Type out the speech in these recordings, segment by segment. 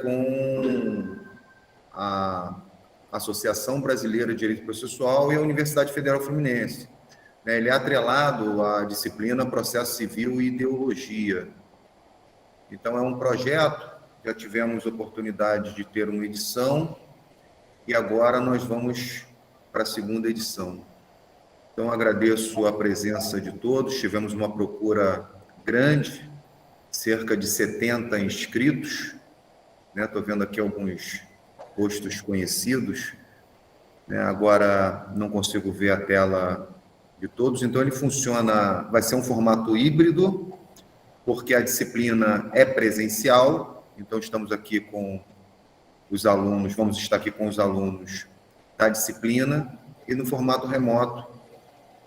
com a Associação Brasileira de Direito Processual e a Universidade Federal Fluminense. Ele é atrelado à disciplina Processo Civil e Ideologia. Então, é um projeto, já tivemos oportunidade de ter uma edição e agora nós vamos para a segunda edição. Então, agradeço a presença de todos, tivemos uma procura grande, cerca de 70 inscritos, estou vendo aqui alguns rostos conhecidos, agora não consigo ver a tela de todos, então ele funciona, vai ser um formato híbrido, porque a disciplina é presencial, então estamos aqui com os alunos, vamos estar aqui com os alunos da disciplina, e no formato remoto,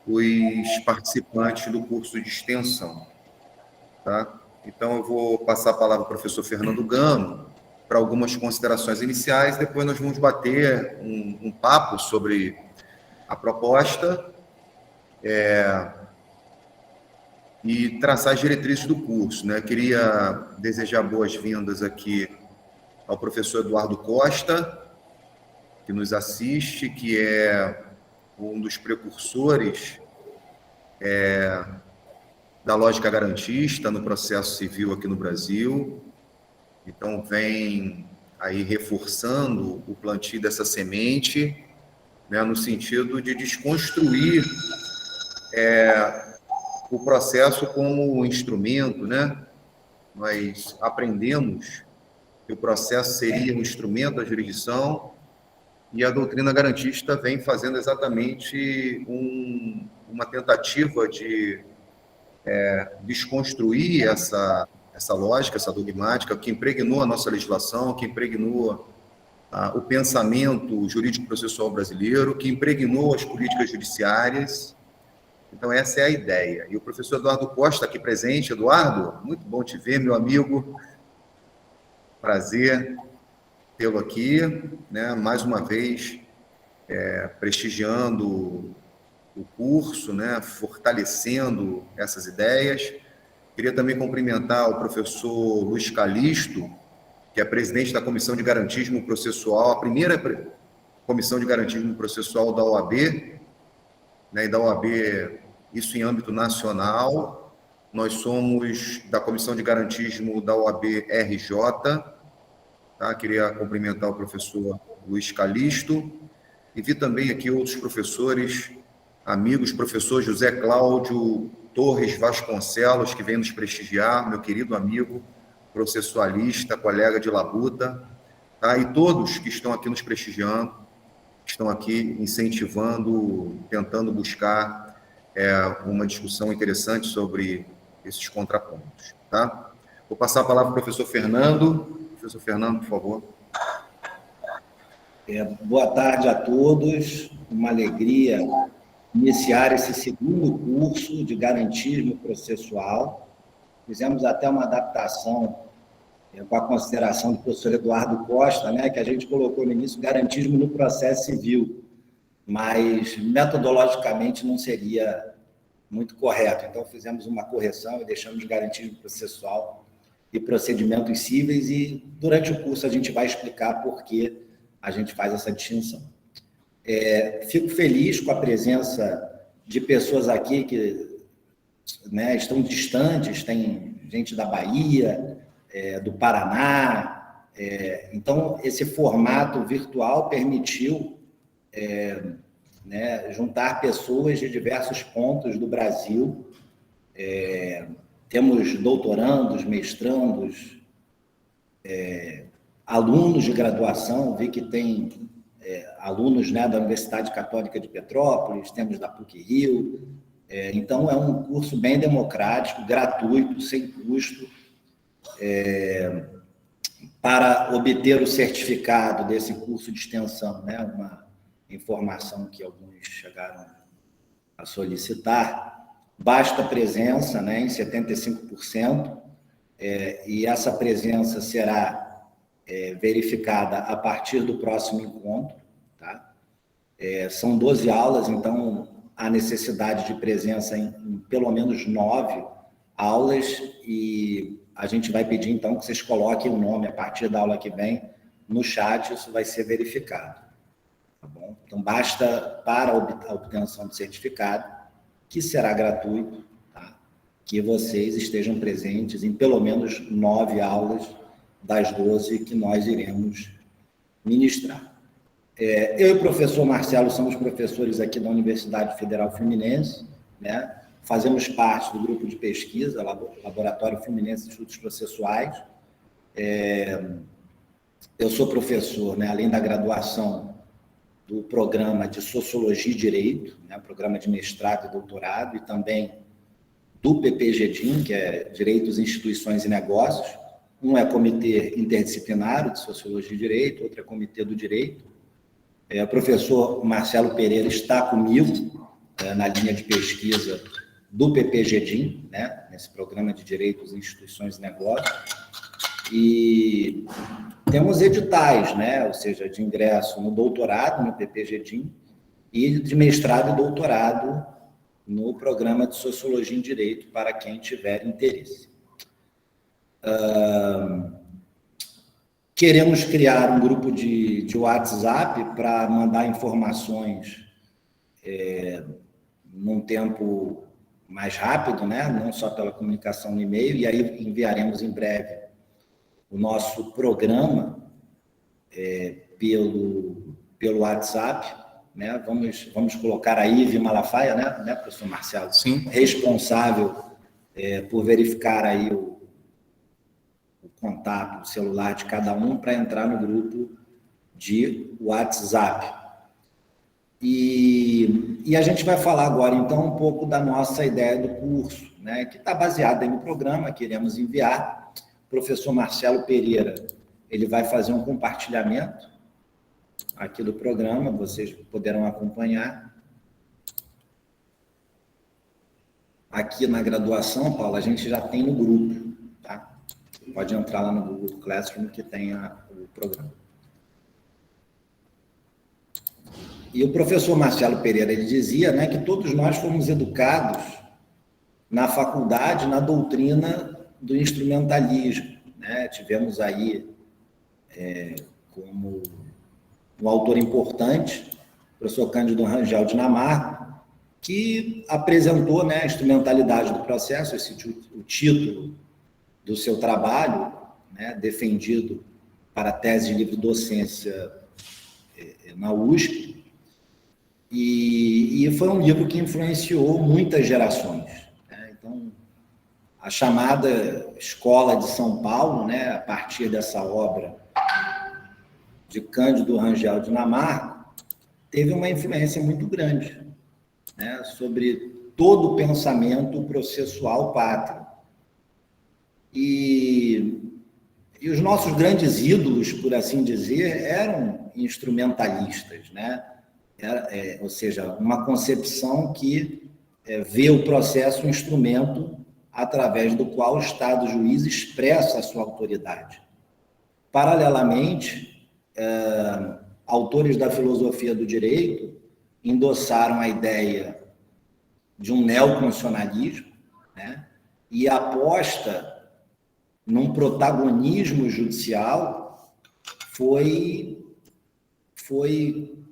os participantes do curso de extensão, tá? Então, eu vou passar a palavra ao professor Fernando Gano para algumas considerações iniciais, depois nós vamos bater um papo sobre a proposta e traçar as diretrizes do curso, Queria desejar boas-vindas aqui ao professor Eduardo Costa, que nos assiste, que é um dos precursores da lógica garantista no processo civil aqui no Brasil. Então, vem aí reforçando o plantio dessa semente, no sentido de desconstruir o processo como instrumento, Nós aprendemos que o processo seria um instrumento da jurisdição e a doutrina garantista vem fazendo exatamente uma tentativa de desconstruir essa lógica, essa dogmática que impregnou a nossa legislação, que impregnou o pensamento jurídico-processual brasileiro, que impregnou as políticas judiciárias. Então, essa é a ideia. E o professor Eduardo Costa aqui presente. Eduardo, muito bom te ver, meu amigo. Prazer tê-lo aqui, mais uma vez, prestigiando o curso, fortalecendo essas ideias. Queria também cumprimentar o professor Luiz Calisto, que é presidente da Comissão de Garantismo Processual, a primeira Comissão de Garantismo Processual da OAB, e da OAB, isso em âmbito nacional. Nós somos da Comissão de Garantismo da OAB RJ, tá? Queria cumprimentar o professor Luiz Calisto, e vi também aqui outros professores, amigos, professor José Cláudio Torres Vasconcelos, que vem nos prestigiar, meu querido amigo, processualista, colega de labuta, tá? E todos que estão aqui nos prestigiando, estão aqui incentivando, tentando buscar uma discussão interessante sobre esses contrapontos, tá? Vou passar a palavra para o professor Fernando. Professor Fernando, por favor. Boa tarde a todos, uma alegria iniciar esse segundo curso de garantismo processual. Fizemos até uma adaptação com a consideração do professor Eduardo Costa, que a gente colocou no início garantismo no processo civil, mas metodologicamente não seria muito correto. Então, fizemos uma correção e deixamos garantismo processual e procedimentos cíveis, e durante o curso a gente vai explicar por que a gente faz essa distinção. Fico feliz com a presença de pessoas aqui que estão distantes, tem gente da Bahia, do Paraná. Então, esse formato virtual permitiu juntar pessoas de diversos pontos do Brasil. Temos doutorandos, mestrandos, alunos de graduação, vi que tem alunos da Universidade Católica de Petrópolis, temos da PUC-Rio. Então, é um curso bem democrático, gratuito, sem custo, para obter o certificado desse curso de extensão, uma informação que alguns chegaram a solicitar, basta presença, em 75%, e essa presença será verificada a partir do próximo encontro, tá? São 12 aulas, então há necessidade de presença em pelo menos 9 aulas, e a gente vai pedir, então, que vocês coloquem o nome a partir da aula que vem no chat, isso vai ser verificado. Tá bom? Então, basta, para a obtenção do certificado, que será gratuito, tá? Que vocês estejam presentes em pelo menos 9 aulas das 12 que nós iremos ministrar. Eu e o professor Marcelo somos professores aqui da Universidade Federal Fluminense, né? Fazemos parte do grupo de pesquisa, Laboratório Fluminense de Estudos Processuais. Eu sou professor, né, além da graduação, do programa de Sociologia e Direito, né, programa de mestrado e doutorado, e também do PPGDIN, que é Direitos, Instituições e Negócios. Um é Comitê Interdisciplinar de Sociologia e Direito, outro é Comitê do Direito. O professor Marcelo Pereira está comigo na linha de pesquisa do PPGDIN, né, nesse programa de Direitos, Instituições e Negócios. E temos editais, né, ou seja, de ingresso no doutorado no PPGDIN e de mestrado e doutorado no programa de Sociologia em Direito, para quem tiver interesse. Queremos criar um grupo de WhatsApp para mandar informações num tempo mais rápido, né? Não só pela comunicação no e-mail, e aí enviaremos em breve o nosso programa pelo WhatsApp, né? Vamos colocar a Ive Malafaia, né, professor Marcelo? Sim. Responsável por verificar aí o contato, o celular de cada um para entrar no grupo de WhatsApp. E a gente vai falar agora, então, um pouco da nossa ideia do curso, né, que está baseada no programa que iremos enviar. O professor Marcelo Pereira, ele vai fazer um compartilhamento aqui do programa, vocês poderão acompanhar. Aqui na graduação, Paulo, a gente já tem no grupo, tá? Pode entrar lá no Google Classroom que tem o programa. E o professor Marcelo Pereira, ele dizia, né, que todos nós fomos educados na faculdade, na doutrina do instrumentalismo, né? Tivemos aí como um autor importante, o professor Cândido Rangel Dinamarca, que apresentou, né, a instrumentalidade do processo, o título do seu trabalho, né, defendido para a tese de livre docência na USP, e foi um livro que influenciou muitas gerações, né? Então, a chamada Escola de São Paulo, né, a partir dessa obra de Cândido Rangel Dinamarca, teve uma influência muito grande, né, sobre todo o pensamento processual pátrio. E os nossos grandes ídolos, por assim dizer, eram instrumentalistas, né? Ou seja, uma concepção que vê o processo um instrumento através do qual o Estado juiz expressa a sua autoridade. Paralelamente, autores da filosofia do direito endossaram a ideia de um neoconstitucionalismo, né? E a aposta num protagonismo judicial foi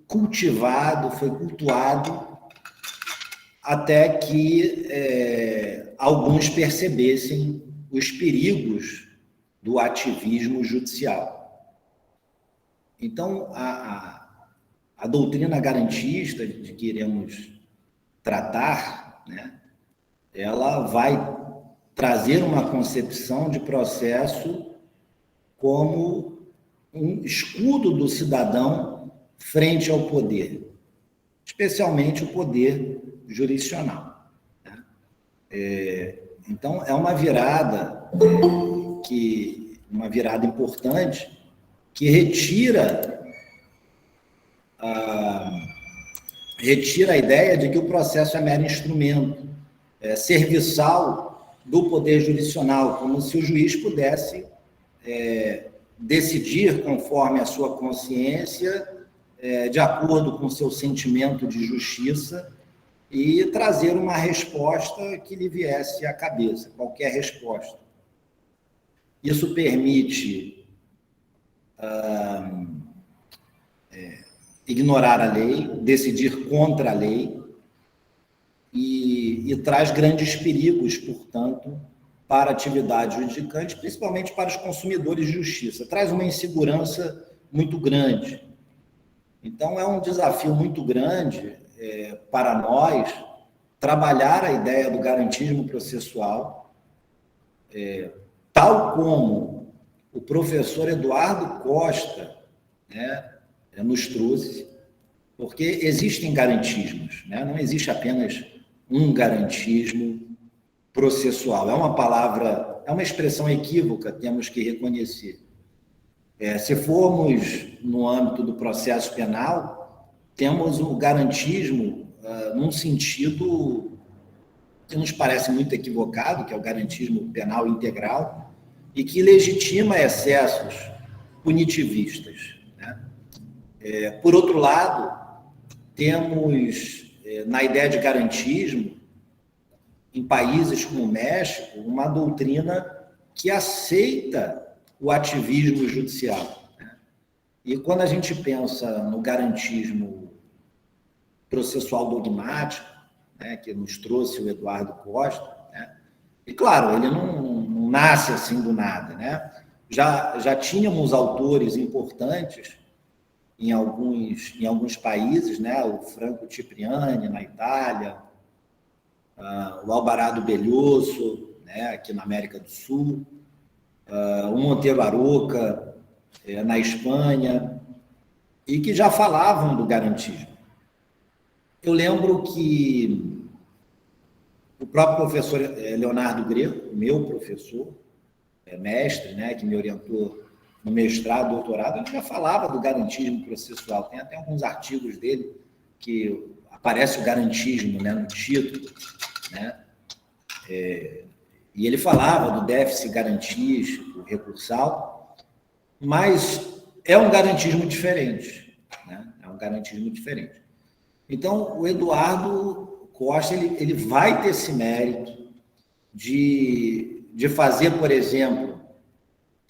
cultivado, foi cultuado, até que alguns percebessem os perigos do ativismo judicial. Então, a doutrina garantista de que iremos tratar, né, ela vai trazer uma concepção de processo como um escudo do cidadão frente ao poder, especialmente o poder jurisdicional, né? Então, é uma virada uma virada importante que retira a ideia de que o processo é mero instrumento, serviçal do poder jurisdicional, como se o juiz pudesse decidir conforme a sua consciência, de acordo com o seu sentimento de justiça, e trazer uma resposta que lhe viesse à cabeça, qualquer resposta. Isso permite ignorar a lei, decidir contra a lei e traz grandes perigos, portanto, para a atividade juridicante, principalmente para os consumidores de justiça. Traz uma insegurança muito grande. Então, é um desafio muito grande para nós trabalhar a ideia do garantismo processual, tal como o professor Eduardo Costa, né, nos trouxe, porque existem garantismos, né? Não existe apenas um garantismo processual. É uma palavra, é uma expressão equívoca, temos que reconhecer. Se formos no âmbito do processo penal, temos o garantismo num sentido que nos parece muito equivocado, que é o garantismo penal integral, e que legitima excessos punitivistas, né? Por outro lado, temos, na ideia de garantismo, em países como o México, uma doutrina que aceita o ativismo judicial, né? E quando a gente pensa no garantismo processual dogmático, né, que nos trouxe o Eduardo Costa, né? E claro, ele não nasce assim do nada, né? Já tínhamos autores importantes em alguns países, né? O Franco Cipriani na Itália, o Alvarado Belloso, né? Aqui na América do Sul, o Monteiro Aroca na Espanha, e que já falavam do garantismo. Eu lembro que o próprio professor Leonardo Greco, meu professor, mestre, né, que me orientou no mestrado, doutorado, ele já falava do garantismo processual. Tem até alguns artigos dele que aparece o garantismo, né, no título, né? E ele falava do déficit garantístico, recursal, mas é um garantismo diferente, né? É um garantismo diferente. Então, o Eduardo Costa ele vai ter esse mérito de fazer, por exemplo,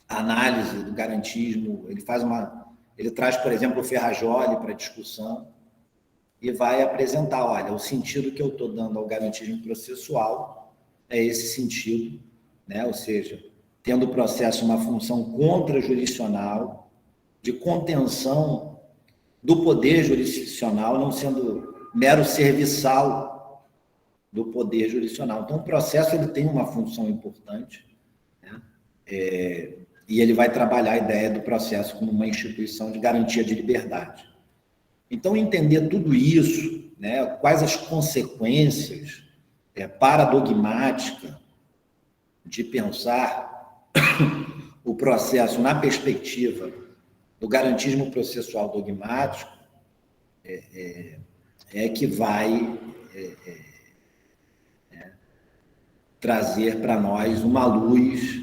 a análise do garantismo. Ele traz, por exemplo, o Ferrajoli para discussão e vai apresentar, olha, o sentido que eu estou dando ao garantismo processual é esse sentido, né? Ou seja, tendo o processo uma função contrajurisdicional, de contenção do poder jurisdicional, não sendo mero serviçal do poder jurisdicional. Então, o processo ele tem uma função importante, né? E ele vai trabalhar a ideia do processo como uma instituição de garantia de liberdade. Então, entender tudo isso, né? Quais as consequências paradigmáticas de pensar o processo na perspectiva do garantismo processual dogmático, que vai trazer para nós uma luz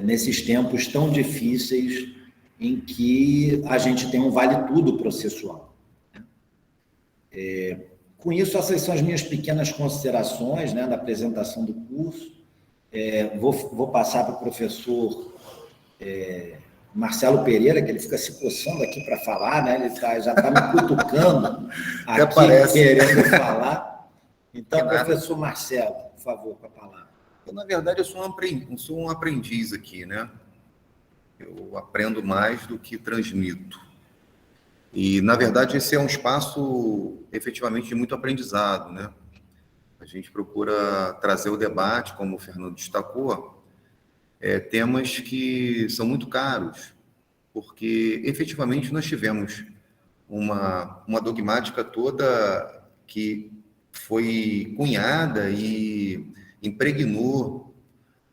nesses tempos tão difíceis em que a gente tem um vale-tudo processual. Com isso, essas são as minhas pequenas considerações, né, da apresentação do curso. Vou passar para o professor Marcelo Pereira, que ele fica se coçando aqui para falar, né? Ele já está me cutucando aqui, querendo falar. Então, professor Marcelo, por favor, com a palavra. Na verdade, eu sou um aprendiz aqui, né? Eu aprendo mais do que transmito. E, na verdade, esse é um espaço, efetivamente, de muito aprendizado, né? A gente procura trazer o debate, como o Fernando destacou, temas que são muito caros, porque, efetivamente, nós tivemos uma dogmática toda que foi cunhada e impregnou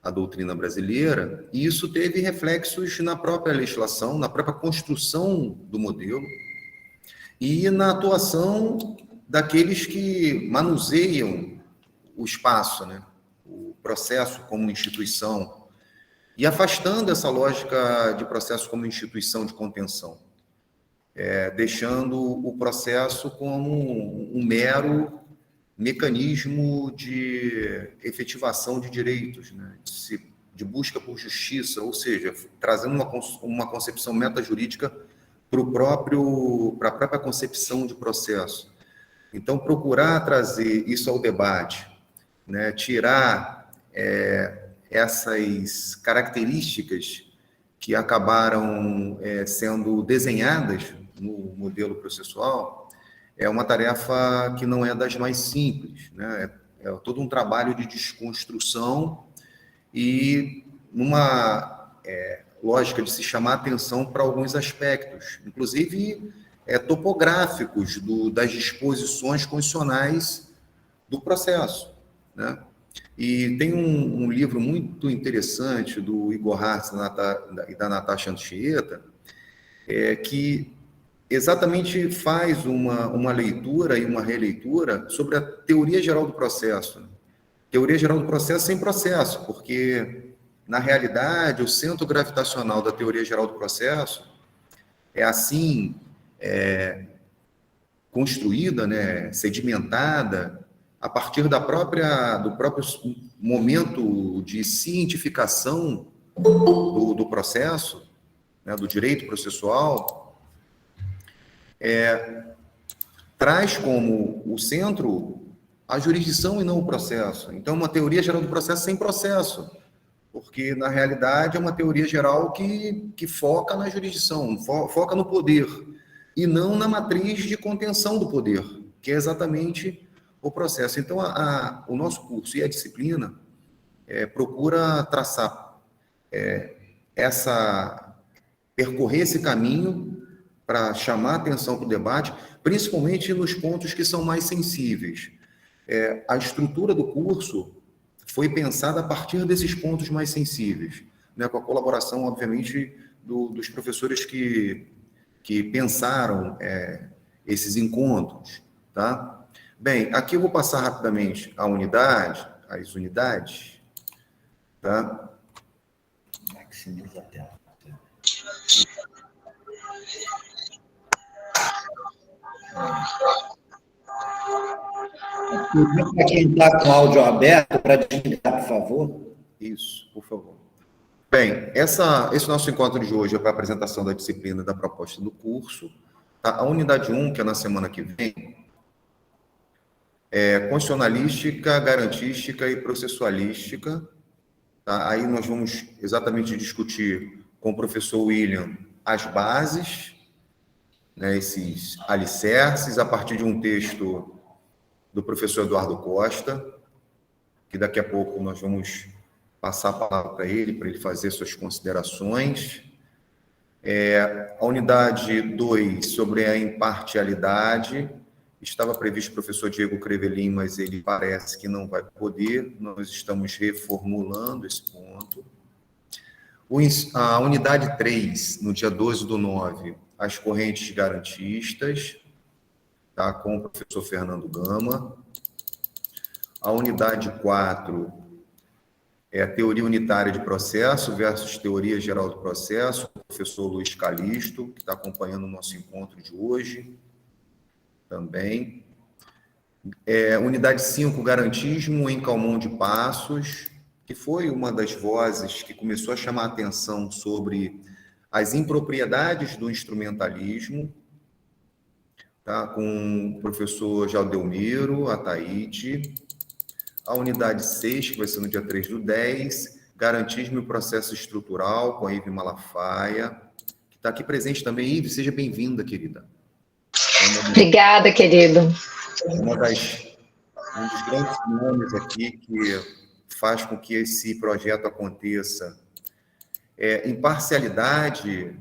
a doutrina brasileira, e isso teve reflexos na própria legislação, na própria construção do modelo e na atuação daqueles que manuseiam o espaço, né? O processo como instituição, e afastando essa lógica de processo como instituição de contenção, deixando o processo como um mero mecanismo de efetivação de direitos, né? de busca por justiça, ou seja, trazendo uma concepção metajurídica para a própria concepção de processo. Então, procurar trazer isso ao debate, né, tirar essas características que acabaram sendo desenhadas no modelo processual, é uma tarefa que não é das mais simples, né? É todo um trabalho de desconstrução e numa lógica de se chamar atenção para alguns aspectos, inclusive topográficos das disposições constitucionais do processo, né? E tem um livro muito interessante do Igor Hartz e da Natasha Anchieta, que exatamente faz uma leitura e uma releitura sobre a teoria geral do processo. Teoria geral do processo sem processo, porque, na realidade, o centro gravitacional da teoria geral do processo é assim construída, né, sedimentada, a partir do próprio momento de cientificação do processo, né, do direito processual, traz como o centro a jurisdição e não o processo. Então, uma teoria geral do processo sem processo, porque, na realidade, é uma teoria geral que foca na jurisdição, foca no poder, e não na matriz de contenção do poder, que é exatamente o processo. Então, o nosso curso e a disciplina procura traçar percorrer esse caminho para chamar atenção para o debate, principalmente nos pontos que são mais sensíveis. A estrutura do curso foi pensada a partir desses pontos mais sensíveis, né, com a colaboração, obviamente, dos professores que pensaram esses encontros, tá? Bem, aqui eu vou passar rapidamente as unidades, tá? Maximiza a tela. Para quem está com o áudio aberto, para desligar, por favor. Isso, por favor. Bem, esse nosso encontro de hoje é para a apresentação da disciplina da proposta do curso. Tá? A unidade 1, que é na semana que vem, é constitucionalística, garantística e processualística. Tá? Aí nós vamos exatamente discutir com o professor William as bases, né, esses alicerces, a partir de um texto do professor Eduardo Costa, que daqui a pouco nós vamos passar a palavra para ele fazer suas considerações. A unidade 2, sobre a imparcialidade, estava previsto o professor Diego Crevelin, mas ele parece que não vai poder, nós estamos reformulando esse ponto. A unidade 3, no dia 12/9, as correntes garantistas, tá, com o professor Fernando Gama. A unidade 4 é a teoria unitária de processo versus teoria geral do processo, o professor Luiz Calisto, que está acompanhando o nosso encontro de hoje também. Unidade 5, garantismo em Calmon de Passos, que foi uma das vozes que começou a chamar a atenção sobre as impropriedades do instrumentalismo, tá? Com o professor Jaldelmiro Ataíde. A unidade 6, que vai ser no dia 3/10, garantismo e processo estrutural, com a Ive Malafaia, que está aqui presente também. Ive, seja bem-vinda, querida. Obrigada, querido. Um dos grandes nomes aqui que faz com que esse projeto aconteça. Imparcialidade,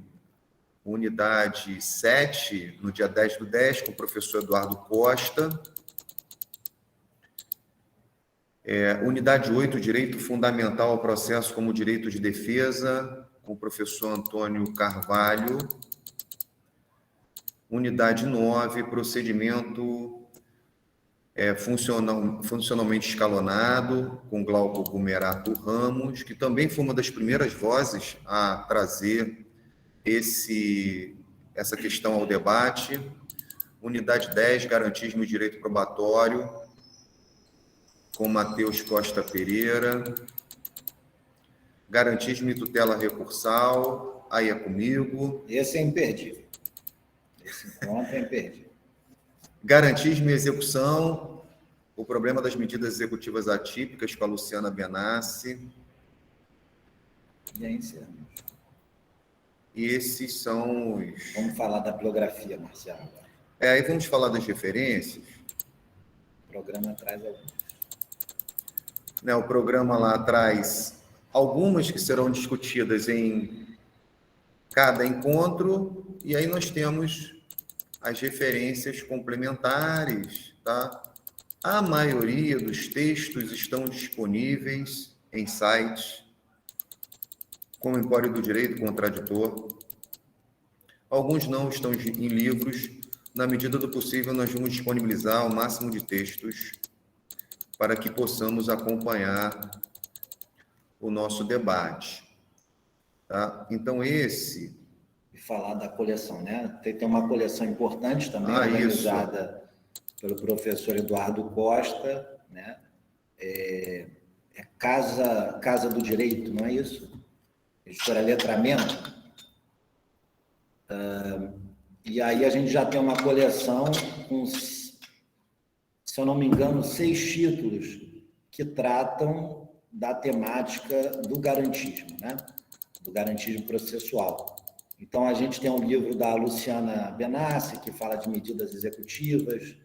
unidade 7, no dia 10/10, com o professor Eduardo Costa. Unidade 8, direito fundamental ao processo como direito de defesa, com o professor Antônio Carvalho. Unidade 9, procedimento funcionalmente escalonado, com Glauco Gumerato Ramos, que também foi uma das primeiras vozes a trazer essa questão ao debate. Unidade 10, garantismo e direito probatório, com Matheus Costa Pereira. Garantismo e tutela recursal, aí é comigo. Esse é imperdível. Esse encontro é imperdível. Garantismo e execução, o problema das medidas executivas atípicas, com a Luciana Benassi. E aí encerramos. E esses são os... Vamos falar da bibliografia, Marcelo. Aí vamos falar das referências. O programa traz algumas. Né, o programa lá traz algumas que serão discutidas em cada encontro, e aí nós temos as referências complementares, tá? A maioria dos textos estão disponíveis em sites, como Empório do Direito Contraditor. Alguns não estão em livros. Na medida do possível, nós vamos disponibilizar o máximo de textos para que possamos acompanhar o nosso debate. Tá? Então, esse... E falar da coleção, né? Tem uma coleção importante também, organizada pelo professor Eduardo Costa, né? Casa do Direito, não é isso? Editora Letramento. E aí a gente já tem uma coleção com, se eu não me engano, 6 títulos que tratam da temática do garantismo, né? Do garantismo processual. Então, a gente tem um livro da Luciana Benassi, que fala de medidas executivas,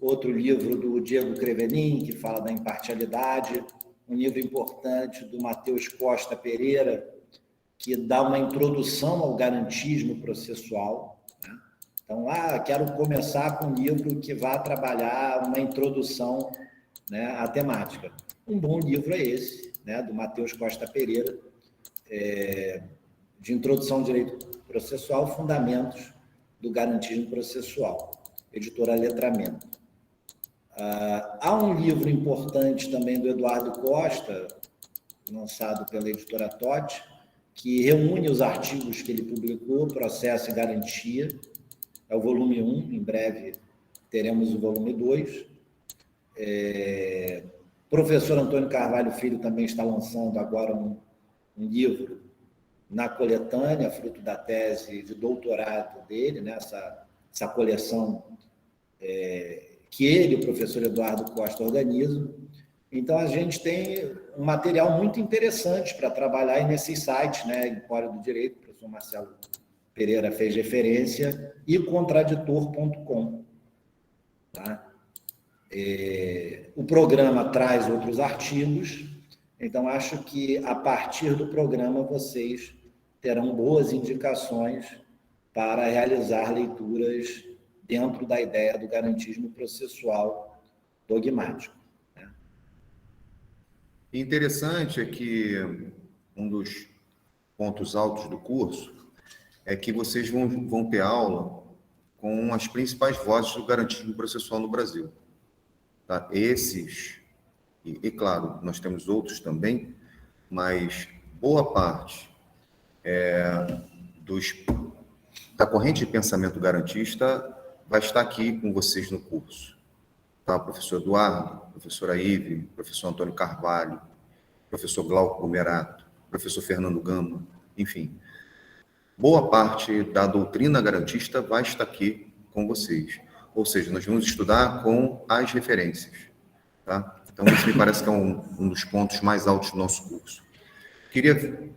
outro livro do Diego Crevelin, que fala da imparcialidade, um livro importante do Matheus Costa Pereira, que dá uma introdução ao garantismo processual, né? Então, quero começar com um livro que vai trabalhar uma introdução, né, à temática. Um bom livro é esse, né, do Matheus Costa Pereira, de Introdução ao Direito Processual, Fundamentos do Garantismo Processual, editora Letramento. Há um livro importante também do Eduardo Costa, lançado pela editora Totti, que reúne os artigos que ele publicou, Processo e Garantia. É o volume 1, em breve teremos o volume 2. O professor Antônio Carvalho Filho também está lançando agora um livro na coletânea, fruto da tese de doutorado dele, né? Essa coleção que ele, o professor Eduardo Costa, organiza. Então, a gente tem um material muito interessante para trabalhar aí nesses sites, né? Empório do Direito, o professor Marcelo Pereira fez referência, e contraditor.com. Tá? O programa traz outros artigos, então acho que a partir do programa vocês terão boas indicações para realizar leituras dentro da ideia do garantismo processual dogmático. Né? Interessante é que um dos pontos altos do curso é que vocês vão ter aula com as principais vozes do garantismo processual no Brasil. Tá? Esses, e claro, nós temos outros também, mas boa parte da corrente de pensamento garantista vai estar aqui com vocês no curso. Tá? O professor Eduardo, a professora Ive, o professor Antônio Carvalho, o professor Glauco Gomerato, o professor Fernando Gama, enfim. Boa parte da doutrina garantista vai estar aqui com vocês. Ou seja, nós vamos estudar com as referências. Tá? Então, isso me parece que é um dos pontos mais altos do nosso curso. Queria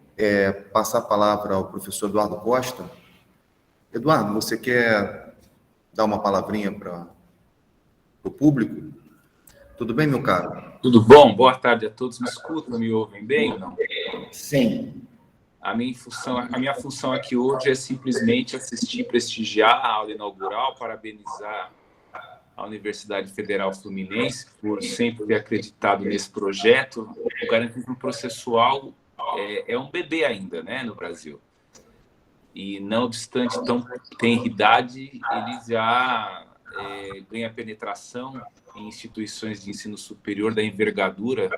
passar a palavra ao professor Eduardo Costa. Eduardo, você quer dar uma palavrinha para o público? Tudo bem, meu caro? Tudo bom? Boa tarde a todos. Me escutam, me ouvem bem ou não? Sim. A minha função aqui hoje é simplesmente assistir, prestigiar a aula inaugural, parabenizar a Universidade Federal Fluminense por sempre ter acreditado nesse projeto. O garantismo processual é um bebê ainda, né, no Brasil. E não obstante tão tenra idade, ele já ganha penetração em instituições de ensino superior da envergadura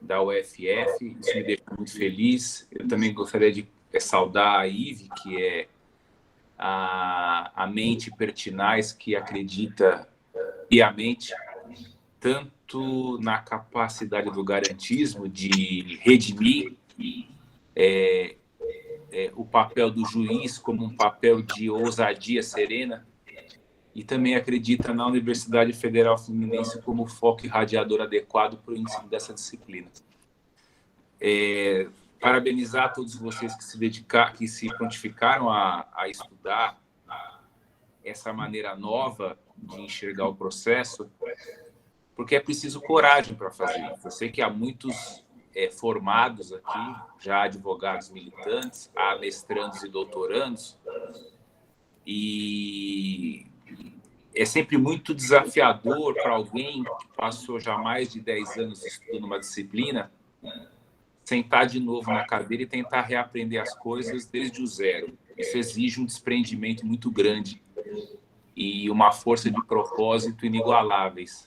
da UFF. Isso me deixa muito feliz. Eu também gostaria de saudar a Ive, que é a mente pertinaz que acredita piamente tanto na capacidade do garantismo de redimir o papel do juiz como um papel de ousadia serena, e também acredita na Universidade Federal Fluminense como foco irradiador adequado para o ensino dessa disciplina. Parabenizar todos vocês que se prontificaram a estudar essa maneira nova de enxergar o processo, porque é preciso coragem para fazer isso. Eu sei que há muitos formados aqui, já advogados militantes, há mestrandos e doutorandos, e é sempre muito desafiador para alguém que passou já mais de 10 anos estudando uma disciplina, sentar de novo na cadeira e tentar reaprender as coisas desde o zero. Isso exige um desprendimento muito grande e uma força de propósito inigualáveis.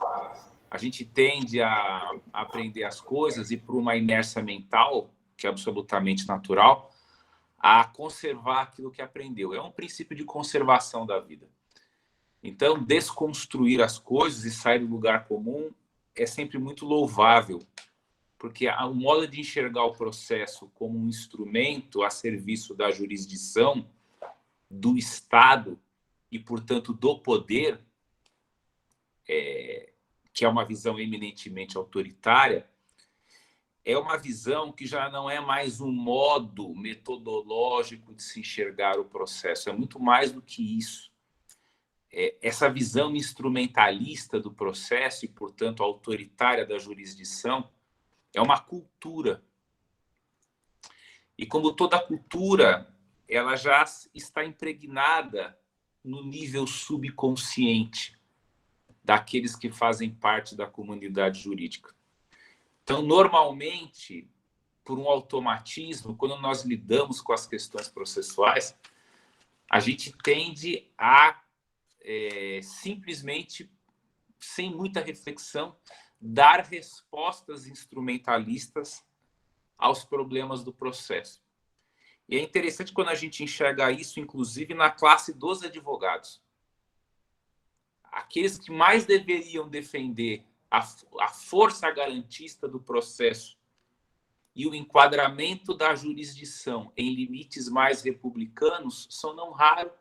A gente tende a aprender as coisas e, por uma inércia mental, que é absolutamente natural, a conservar aquilo que aprendeu. É um princípio de conservação da vida. Então, desconstruir as coisas e sair do lugar comum é sempre muito louvável, porque o modo de enxergar o processo como um instrumento a serviço da jurisdição, do Estado e, portanto, do poder, que é uma visão eminentemente autoritária, é uma visão que já não é mais um modo metodológico de se enxergar o processo, é muito mais do que isso. Essa visão instrumentalista do processo e, portanto, autoritária da jurisdição é uma cultura. E como toda cultura, ela já está impregnada no nível subconsciente daqueles que fazem parte da comunidade jurídica. Então, normalmente, por um automatismo, quando nós lidamos com as questões processuais, a gente tende a simplesmente, sem muita reflexão, dar respostas instrumentalistas aos problemas do processo. E é interessante quando a gente enxerga isso, inclusive, na classe dos advogados. Aqueles que mais deveriam defender a força garantista do processo e o enquadramento da jurisdição em limites mais republicanos são, não raro,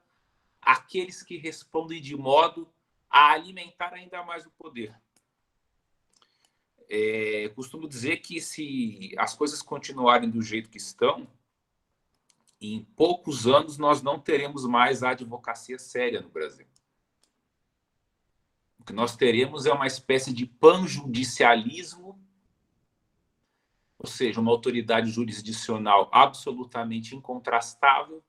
aqueles que respondem de modo a alimentar ainda mais o poder. Costumo dizer que, se as coisas continuarem do jeito que estão, em poucos anos nós não teremos mais a advocacia séria no Brasil. O que nós teremos é uma espécie de panjudicialismo, ou seja, uma autoridade jurisdicional absolutamente incontrastável,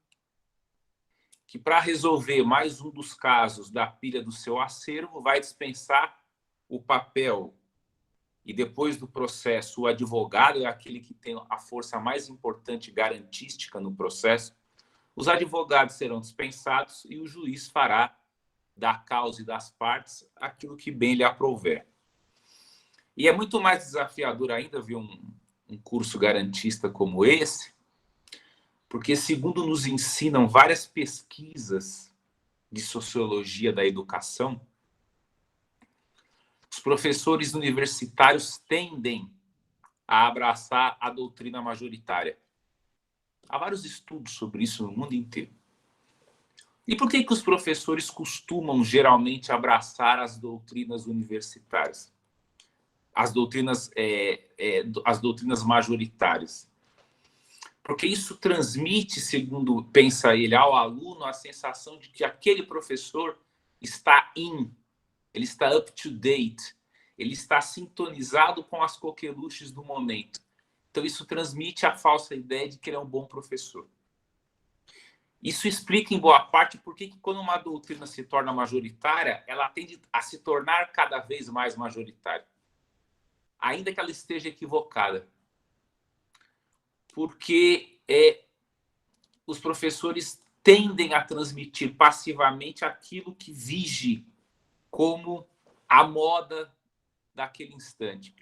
que, para resolver mais um dos casos da pilha do seu acervo, vai dispensar o papel. E depois do processo, o advogado é aquele que tem a força mais importante garantística no processo. Os advogados serão dispensados e o juiz fará da causa e das partes aquilo que bem lhe aprouver. E é muito mais desafiador ainda ver um curso garantista como esse, porque, segundo nos ensinam várias pesquisas de sociologia da educação, os professores universitários tendem a abraçar a doutrina majoritária. Há vários estudos sobre isso no mundo inteiro. E por que os professores costumam geralmente abraçar as doutrinas universitárias? As doutrinas majoritárias? Porque isso transmite, segundo pensa ele, ao aluno a sensação de que aquele professor está ele está up to date, ele está sintonizado com as coqueluches do momento. Então, isso transmite a falsa ideia de que ele é um bom professor. Isso explica, em boa parte, por que, quando uma doutrina se torna majoritária, ela tende a se tornar cada vez mais majoritária, ainda que ela esteja equivocada. Porque os professores tendem a transmitir passivamente aquilo que vige como a moda daquele instante.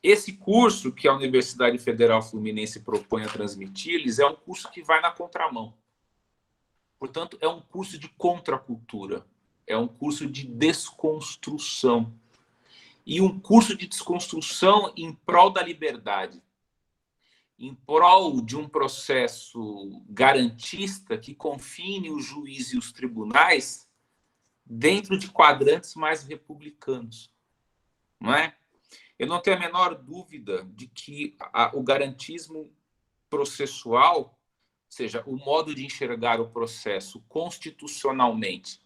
Esse curso que a Universidade Federal Fluminense propõe a transmitir-lhes é um curso que vai na contramão. Portanto, é um curso de contracultura, é um curso de desconstrução. E um curso de desconstrução em prol da liberdade. em prol de um processo garantista que confine o juiz e os tribunais dentro de quadrantes mais republicanos, não é? Eu não tenho a menor dúvida de que o garantismo processual, ou seja, o modo de enxergar o processo constitucionalmente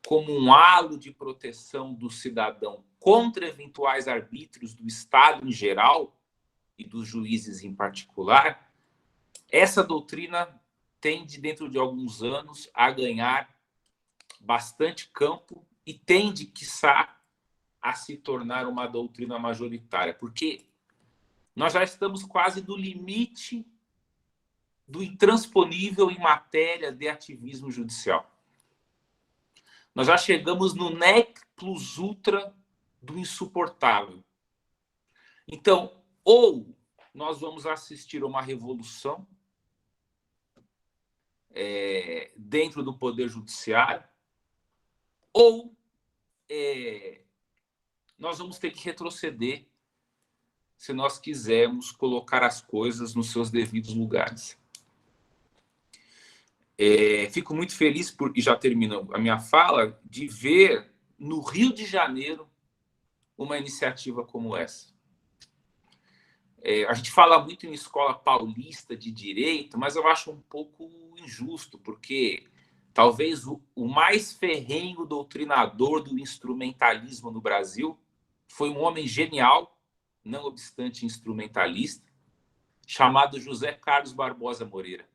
como um halo de proteção do cidadão contra eventuais arbítrios do Estado em geral e dos juízes em particular, essa doutrina tende, dentro de alguns anos, a ganhar bastante campo e tende, quiçá, a se tornar uma doutrina majoritária, porque nós já estamos quase no limite do intransponível em matéria de ativismo judicial. Nós já chegamos no nec plus ultra do insuportável. Então, ou nós vamos assistir a uma revolução dentro do Poder Judiciário, ou nós vamos ter que retroceder se nós quisermos colocar as coisas nos seus devidos lugares. Fico muito feliz, e já termino a minha fala, de ver no Rio de Janeiro uma iniciativa como essa. A gente fala muito em escola paulista de direito, mas eu acho um pouco injusto, porque talvez o mais ferrenho doutrinador do instrumentalismo no Brasil foi um homem genial, não obstante instrumentalista, chamado José Carlos Barbosa Moreira.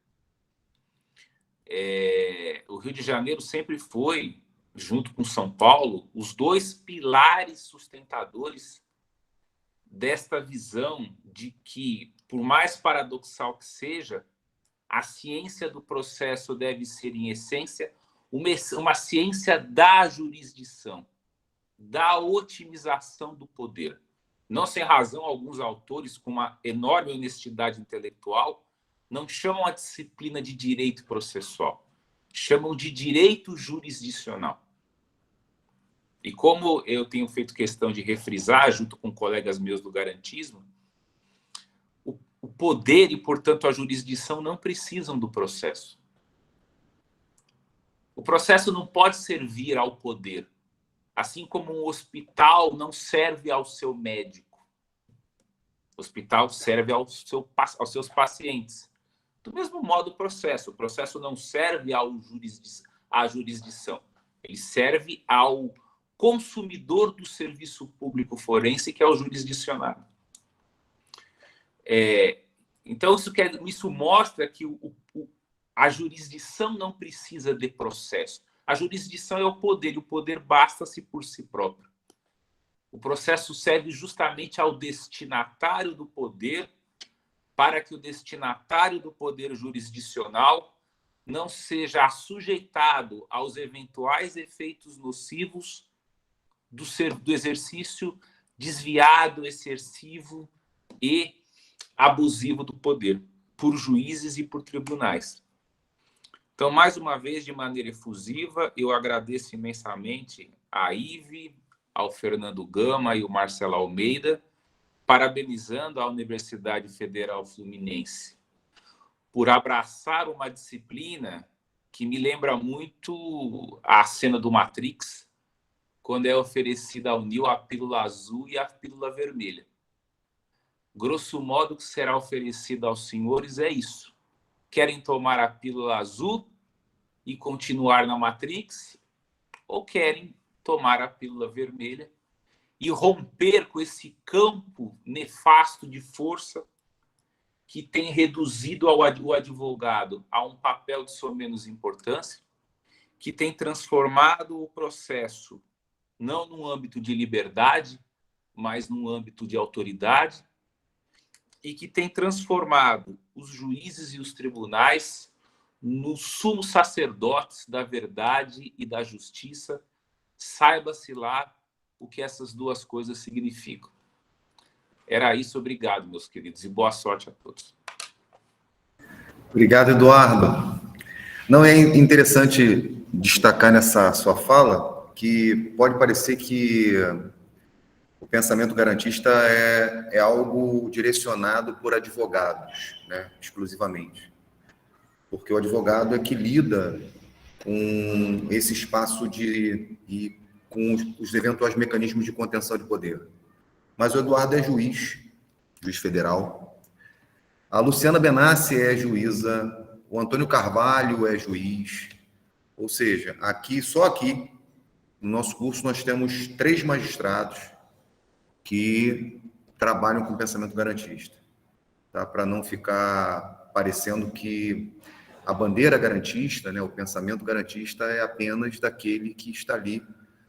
O Rio de Janeiro sempre foi, junto com São Paulo, os dois pilares sustentadores desta visão de que, por mais paradoxal que seja, a ciência do processo deve ser, em essência, uma ciência da jurisdição, da otimização do poder. Não sem razão, alguns autores, com uma enorme honestidade intelectual, não chamam a disciplina de direito processual, chamam de direito jurisdicional. E como eu tenho feito questão de refrisar, junto com colegas meus do garantismo, o poder e, portanto, a jurisdição não precisam do processo. O processo não pode servir ao poder, assim como um hospital não serve ao seu médico. O hospital serve aos seus pacientes. Do mesmo modo, o processo não serve à jurisdição, ele serve ao consumidor do serviço público forense, que é o jurisdicionado. Então, isso mostra que a jurisdição não precisa de processo. A jurisdição é o poder, e o poder basta-se por si próprio. O processo serve justamente ao destinatário do poder, para que o destinatário do poder jurisdicional não seja assujeitado aos eventuais efeitos nocivos do exercício desviado, excessivo e abusivo do poder, por juízes e por tribunais. Então, mais uma vez, de maneira efusiva, eu agradeço imensamente a Ive, ao Fernando Gama e ao Marcelo Almeida, parabenizando a Universidade Federal Fluminense por abraçar uma disciplina que me lembra muito a cena do Matrix, quando é oferecida ao Neo a pílula azul e a pílula vermelha. Grosso modo, o que será oferecido aos senhores é isso. Querem tomar a pílula azul e continuar na Matrix, ou querem tomar a pílula vermelha e romper com esse campo nefasto de força que tem reduzido o advogado a um papel de sua menos importância, que tem transformado o processo não num âmbito de liberdade, mas num âmbito de autoridade, e que tem transformado os juízes e os tribunais nos sumos sacerdotes da verdade e da justiça. Saiba-se lá o que essas duas coisas significam. Era isso, obrigado, meus queridos, e boa sorte a todos. Obrigado, Eduardo. Não é interessante destacar nessa sua fala que pode parecer que pensamento garantista é algo direcionado por advogados, né, exclusivamente. Porque o advogado é que lida com esse espaço e com os eventuais mecanismos de contenção de poder. Mas o Eduardo é juiz federal. A Luciana Benassi é juíza, o Antônio Carvalho é juiz. Ou seja, só aqui, no nosso curso, nós temos 3 magistrados que trabalham com pensamento garantista, tá? Para não ficar parecendo que a bandeira garantista, né, o pensamento garantista é apenas daquele que está ali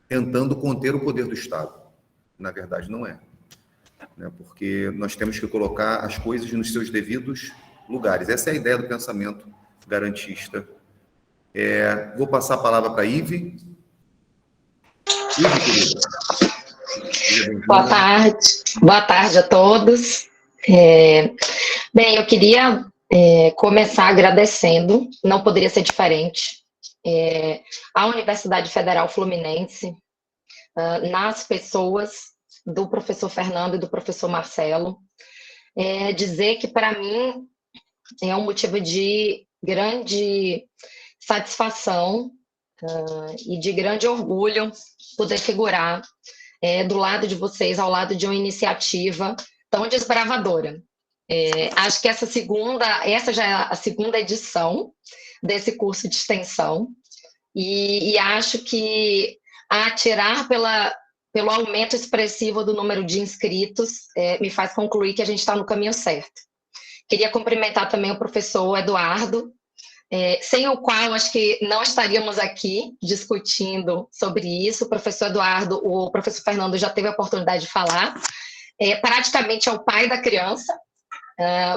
tentando conter o poder do Estado. Na verdade, não é. Né, porque nós temos que colocar as coisas nos seus devidos lugares. Essa é a ideia do pensamento garantista. Vou passar a palavra para a Ive. Ive, querida. Boa tarde a todos. Bem, eu queria começar agradecendo, não poderia ser diferente, à Universidade Federal Fluminense, nas pessoas do professor Fernando e do professor Marcelo, dizer que, para mim, é um motivo de grande satisfação e de grande orgulho poder figurar do lado de vocês, ao lado de uma iniciativa tão desbravadora. Acho que essa já é a segunda edição desse curso de extensão, e acho que, a atirar pelo aumento expressivo do número de inscritos, me faz concluir que a gente está no caminho certo. Queria cumprimentar também o professor Eduardo, sem o qual acho que não estaríamos aqui discutindo sobre isso. O professor Eduardo, o professor Fernando já teve a oportunidade de falar, praticamente é o pai da criança,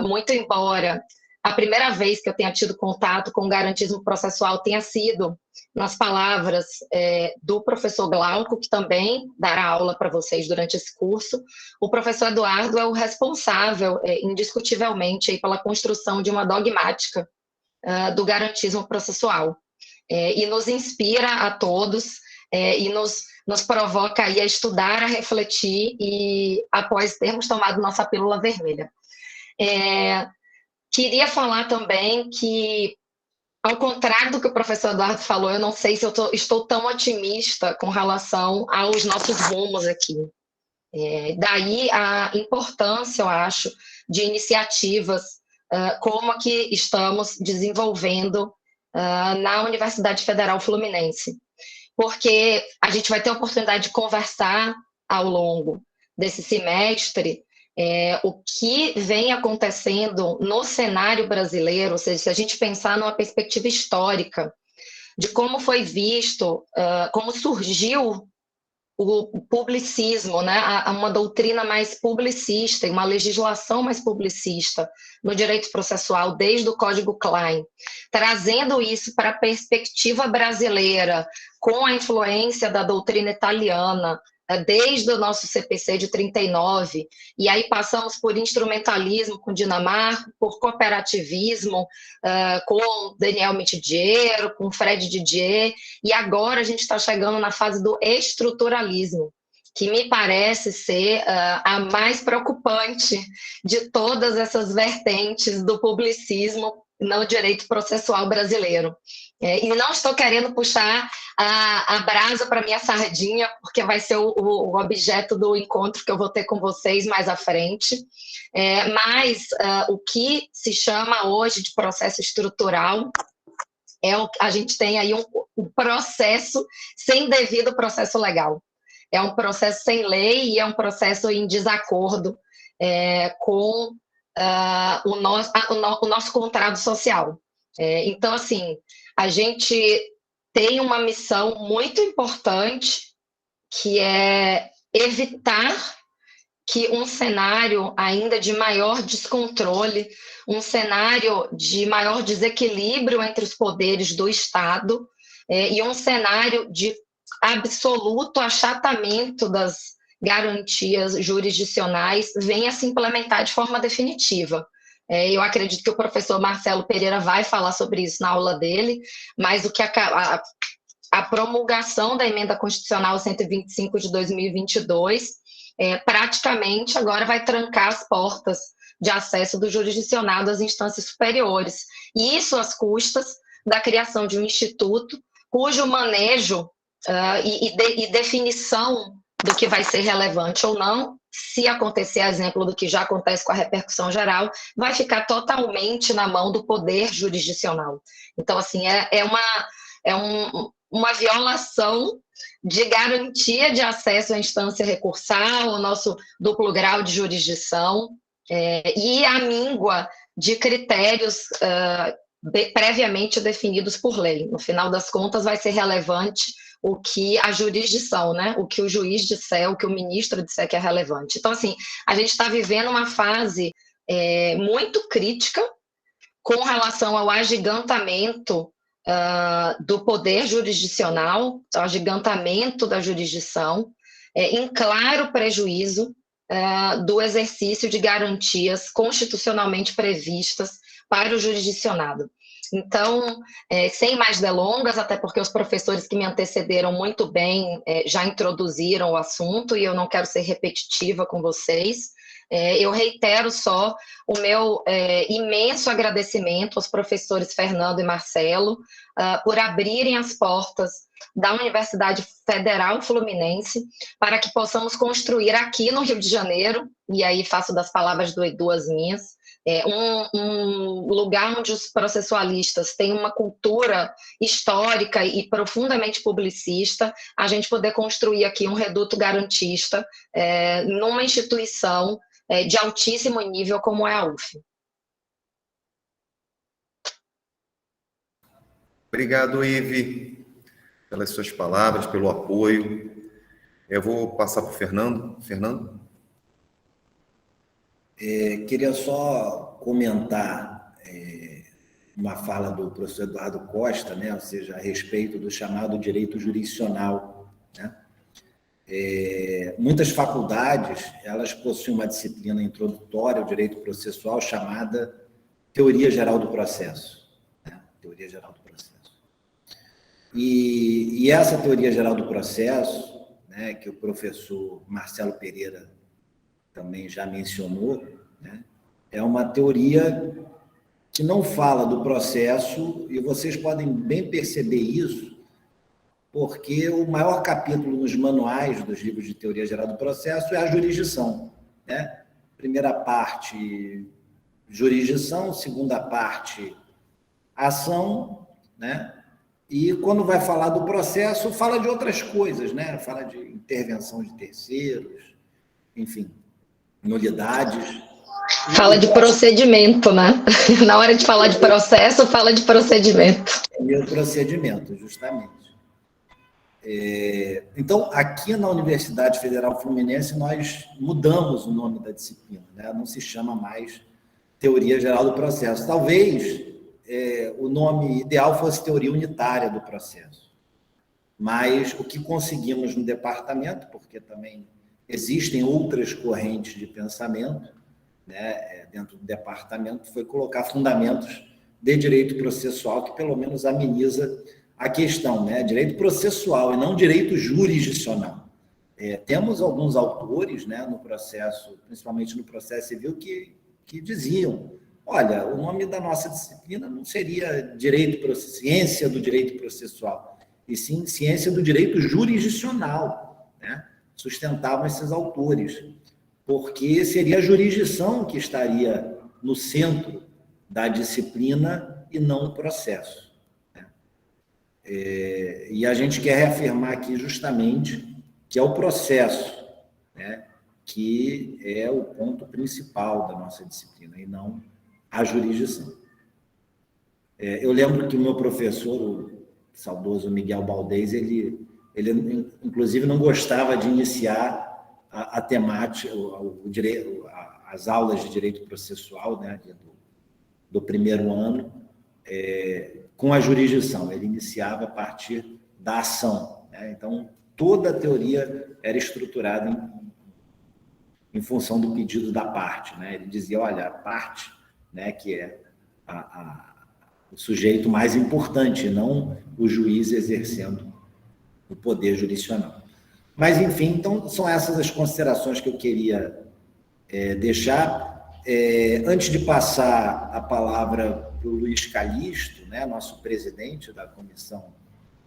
muito embora a primeira vez que eu tenha tido contato com o garantismo processual tenha sido nas palavras do professor Glauco, que também dará aula para vocês durante esse curso. O professor Eduardo é o responsável, indiscutivelmente, aí, pela construção de uma dogmática do garantismo processual, e nos inspira a todos, e nos provoca aí a estudar, a refletir, e após termos tomado nossa pílula vermelha. Queria falar também que, ao contrário do que o professor Eduardo falou, eu não sei se eu estou tão otimista com relação aos nossos rumos aqui. Daí a importância, eu acho, de iniciativas como a que estamos desenvolvendo na Universidade Federal Fluminense. Porque a gente vai ter a oportunidade de conversar ao longo desse semestre o que vem acontecendo no cenário brasileiro, ou seja, se a gente pensar numa perspectiva histórica de como foi visto, como surgiu o publicismo, né? Uma doutrina mais publicista, uma legislação mais publicista no direito processual desde o Código Klein, trazendo isso para a perspectiva brasileira com a influência da doutrina italiana, desde o nosso CPC de 39, e aí passamos por instrumentalismo com Dinamarca, por cooperativismo com Daniel Mitidiero, com Fred Didier, e agora a gente está chegando na fase do estruturalismo, que me parece ser a mais preocupante de todas essas vertentes do publicismo no direito processual brasileiro. E não estou querendo puxar a brasa para minha sardinha, porque vai ser o objeto do encontro que eu vou ter com vocês mais à frente, mas o que se chama hoje de processo estrutural a gente tem aí um processo sem devido processo legal. É um processo sem lei e é um processo em desacordo com o nosso contrato social. Então, assim, a gente tem uma missão muito importante, que é evitar que um cenário ainda de maior descontrole, um cenário de maior desequilíbrio entre os poderes do Estado e um cenário de absoluto achatamento das garantias jurisdicionais venha se implementar de forma definitiva. Eu acredito que o professor Marcelo Pereira vai falar sobre isso na aula dele, mas o que a promulgação da Emenda Constitucional 125 de 2022 praticamente agora vai trancar as portas de acesso do jurisdicionado às instâncias superiores. E isso às custas da criação de um instituto cujo manejo e definição do que vai ser relevante ou não, se acontecer, exemplo do que já acontece com a repercussão geral, vai ficar totalmente na mão do poder jurisdicional. Então, assim, uma violação de garantia de acesso à instância recursal, o nosso duplo grau de jurisdição, e a míngua de critérios previamente definidos por lei. No final das contas, vai ser relevante o que a jurisdição, né? O que o juiz disser, o que o ministro disser que é relevante. Então, assim, a gente está vivendo uma fase muito crítica com relação ao agigantamento do poder jurisdicional, ao agigantamento da jurisdição, em claro prejuízo do exercício de garantias constitucionalmente previstas para o jurisdicionado. Então, sem mais delongas, até porque os professores que me antecederam muito bem já introduziram o assunto e eu não quero ser repetitiva com vocês, eu reitero só o meu imenso agradecimento aos professores Fernando e Marcelo por abrirem as portas da Universidade Federal Fluminense para que possamos construir aqui no Rio de Janeiro, e aí faço das palavras do Edu as minhas, um lugar onde os processualistas têm uma cultura histórica e profundamente publicista, a gente poder construir aqui um reduto garantista numa instituição de altíssimo nível como é a UF. Obrigado, Ive, pelas suas palavras, pelo apoio. Eu vou passar para o Fernando. Fernando? Queria só comentar uma fala do professor Eduardo Costa, né? Ou seja, a respeito do chamado direito jurisdicional, né? Muitas faculdades, elas possuem uma disciplina introdutória ao direito processual chamada Teoria Geral do Processo, né? Teoria Geral do Processo. E essa Teoria Geral do Processo, né, que o professor Marcelo Pereira também já mencionou, né, é uma teoria que não fala do processo, e vocês podem bem perceber isso, porque o maior capítulo nos manuais dos livros de teoria geral do processo é a jurisdição, né? Primeira parte, jurisdição, segunda parte, ação, né? E quando vai falar do processo, fala de outras coisas, né? Fala de intervenção de terceiros, enfim, nulidades. Fala de procedimento, né? Na hora de falar de processo, fala de procedimento. E o procedimento, justamente. Então, aqui na Universidade Federal Fluminense, nós mudamos o nome da disciplina, né? Não se chama mais Teoria Geral do Processo. Talvez o nome ideal fosse Teoria Unitária do Processo. Mas o que conseguimos no departamento, porque também existem outras correntes de pensamento, né, dentro do departamento, foi colocar fundamentos de direito processual que pelo menos ameniza a questão, né? Direito processual e não direito jurisdicional. Temos alguns autores, né, no processo, principalmente no processo civil, que diziam, olha, o nome da nossa disciplina não seria ciência do direito processual, e sim ciência do direito jurisdicional, né? Sustentavam esses autores, porque seria a jurisdição que estaria no centro da disciplina e não o processo, né? E a gente quer reafirmar aqui justamente que é o processo, né, que é o ponto principal da nossa disciplina e não a jurisdição. Eu lembro que o meu professor, o saudoso Miguel Baldez, ele inclusive não gostava de iniciar a temática, as aulas de direito processual, né, do primeiro ano, com a jurisdição. Ele iniciava a partir da ação, né? Então, toda a teoria era estruturada em função do pedido da parte, né? Ele dizia, olha, a parte, né, que é o sujeito mais importante, não o juiz exercendo o poder jurisdicional. Mas, enfim, então, são essas as considerações que eu queria deixar. Antes de passar a palavra para o Luiz Calixto, né, nosso presidente da Comissão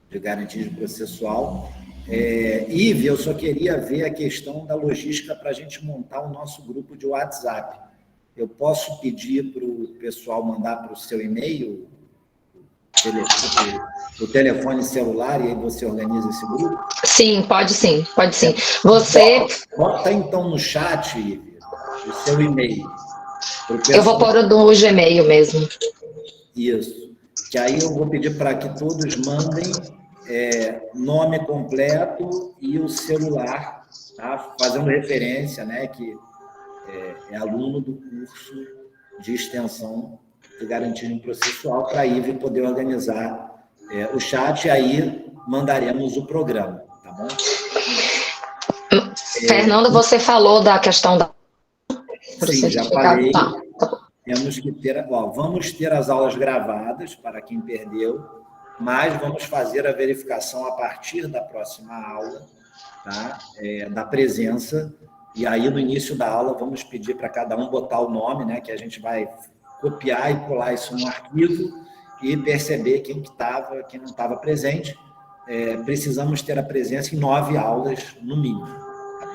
de Garantismo Processual, Ive, eu só queria ver a questão da logística para a gente montar o nosso grupo de WhatsApp. Eu posso pedir para o pessoal mandar para o seu e-mail o telefone celular e aí você organiza esse grupo? Sim, pode sim, pode sim. Você... Bota então no chat, Ive, o seu e-mail. Eu vou pôr o do Gmail mesmo. Isso. Que aí eu vou pedir para que todos mandem nome completo e o celular, tá? Fazendo referência, né, que é aluno do curso de extensão de garantismo processual, para a Ive poder organizar o chat, e aí mandaremos o programa, tá bom? Fernando, você falou da questão da... Sim, já falei. Tá. Temos que ter... vamos ter as aulas gravadas para quem perdeu, mas vamos fazer a verificação a partir da próxima aula, tá? Da presença, e aí no início da aula vamos pedir para cada um botar o nome, né, que a gente vai copiar e colar isso no arquivo e perceber quem não estava presente. Precisamos ter a presença em 9 aulas, no mínimo. Tá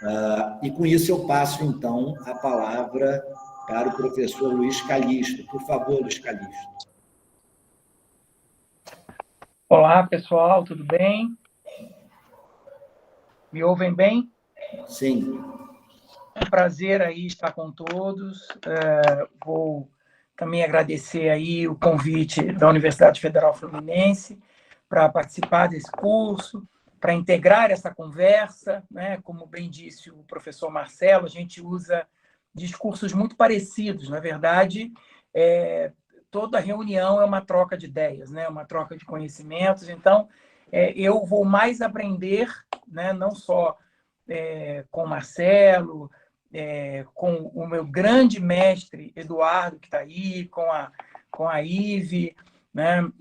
bom? E com isso eu passo, então, a palavra para o professor Luiz Calixto. Por favor, Luiz Calixto. Olá, pessoal, tudo bem? Me ouvem bem? Sim. É um prazer aí estar com todos. Vou também agradecer aí o convite da Universidade Federal Fluminense para participar desse curso, para integrar essa conversa, né? Como bem disse o professor Marcelo, a gente usa discursos muito parecidos. Na verdade, toda reunião é uma troca de ideias, né? Uma troca de conhecimentos. Então, eu vou mais aprender, né? Não só com o Marcelo, com o meu grande mestre Eduardo, que está aí, com a Ive, né?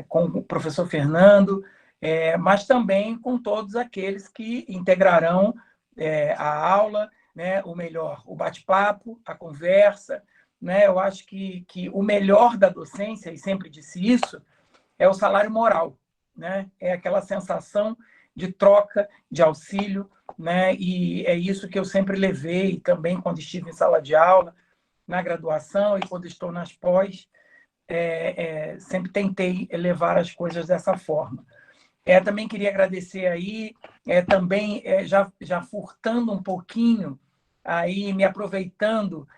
Com o professor Fernando, mas também com todos aqueles que integrarão a aula, né? O melhor, o bate-papo, a conversa, né? Eu acho que o melhor da docência, e sempre disse isso, é o salário moral, né? É aquela sensação de troca, de auxílio, né? E é isso que eu sempre levei também quando estive em sala de aula, na graduação e quando estou nas pós, sempre tentei levar as coisas dessa forma. Também queria agradecer aí, também já furtando um pouquinho, aí me aproveitando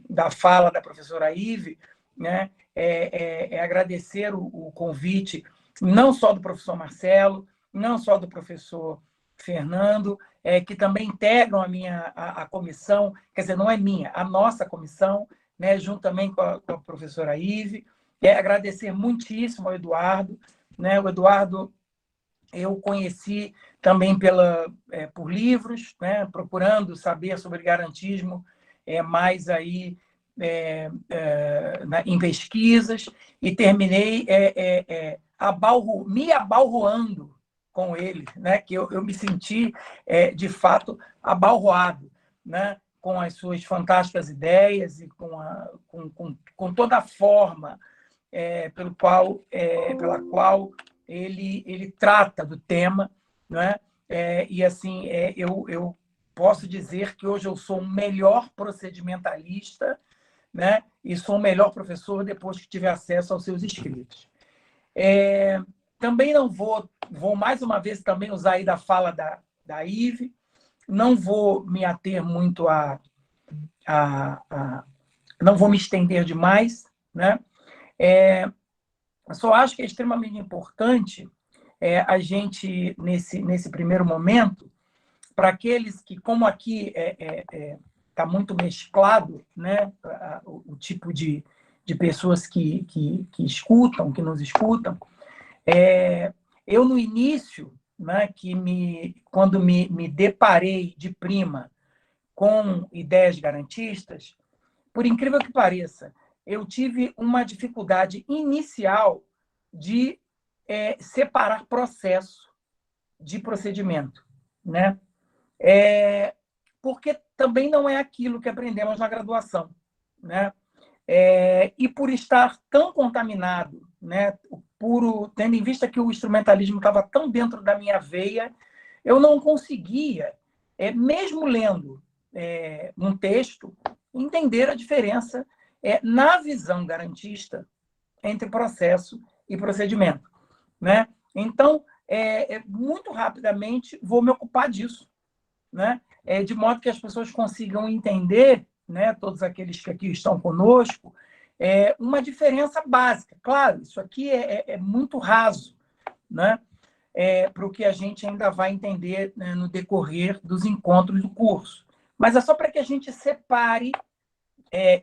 da fala da professora Ive, né? Agradecer o convite, não só do professor Marcelo, não só do professor Fernando, que também integram a comissão, quer dizer, não é minha, a nossa comissão, né, junto também com a professora Ive. Agradecer muitíssimo ao Eduardo, né? O Eduardo eu conheci também por livros, né, procurando saber sobre garantismo, mais aí em pesquisas, e terminei me abalroando com ele, né, que eu me senti, de fato, abalroado, né, com as suas fantásticas ideias e com toda a forma pela qual ele trata do tema, né? E assim, eu posso dizer que hoje eu sou um melhor procedimentalista, né? E sou um melhor professor depois que tive acesso aos seus escritos. Também não vou mais uma vez também usar aí da fala da Ive, não vou me ater muito não vou me estender demais, né? Eu só acho que é extremamente importante a gente, nesse primeiro momento, para aqueles que, como aqui está muito mesclado, né, o tipo de pessoas que escutam, que nos escutam, eu, no início, né, quando me deparei de prima com ideias garantistas, por incrível que pareça, eu tive uma dificuldade inicial de separar processo de procedimento, né? Porque também não é aquilo que aprendemos na graduação, né? E por estar tão contaminado, né, tendo em vista que o instrumentalismo estava tão dentro da minha veia, eu não conseguia, mesmo lendo um texto, entender a diferença na visão garantista entre processo e procedimento, né? Então, muito rapidamente, vou me ocupar disso, né? De modo que as pessoas consigam entender, né, todos aqueles que aqui estão conosco, uma diferença básica. Claro, isso aqui é muito raso, né, para o que a gente ainda vai entender, né, no decorrer dos encontros do curso. Mas é só para que a gente separe,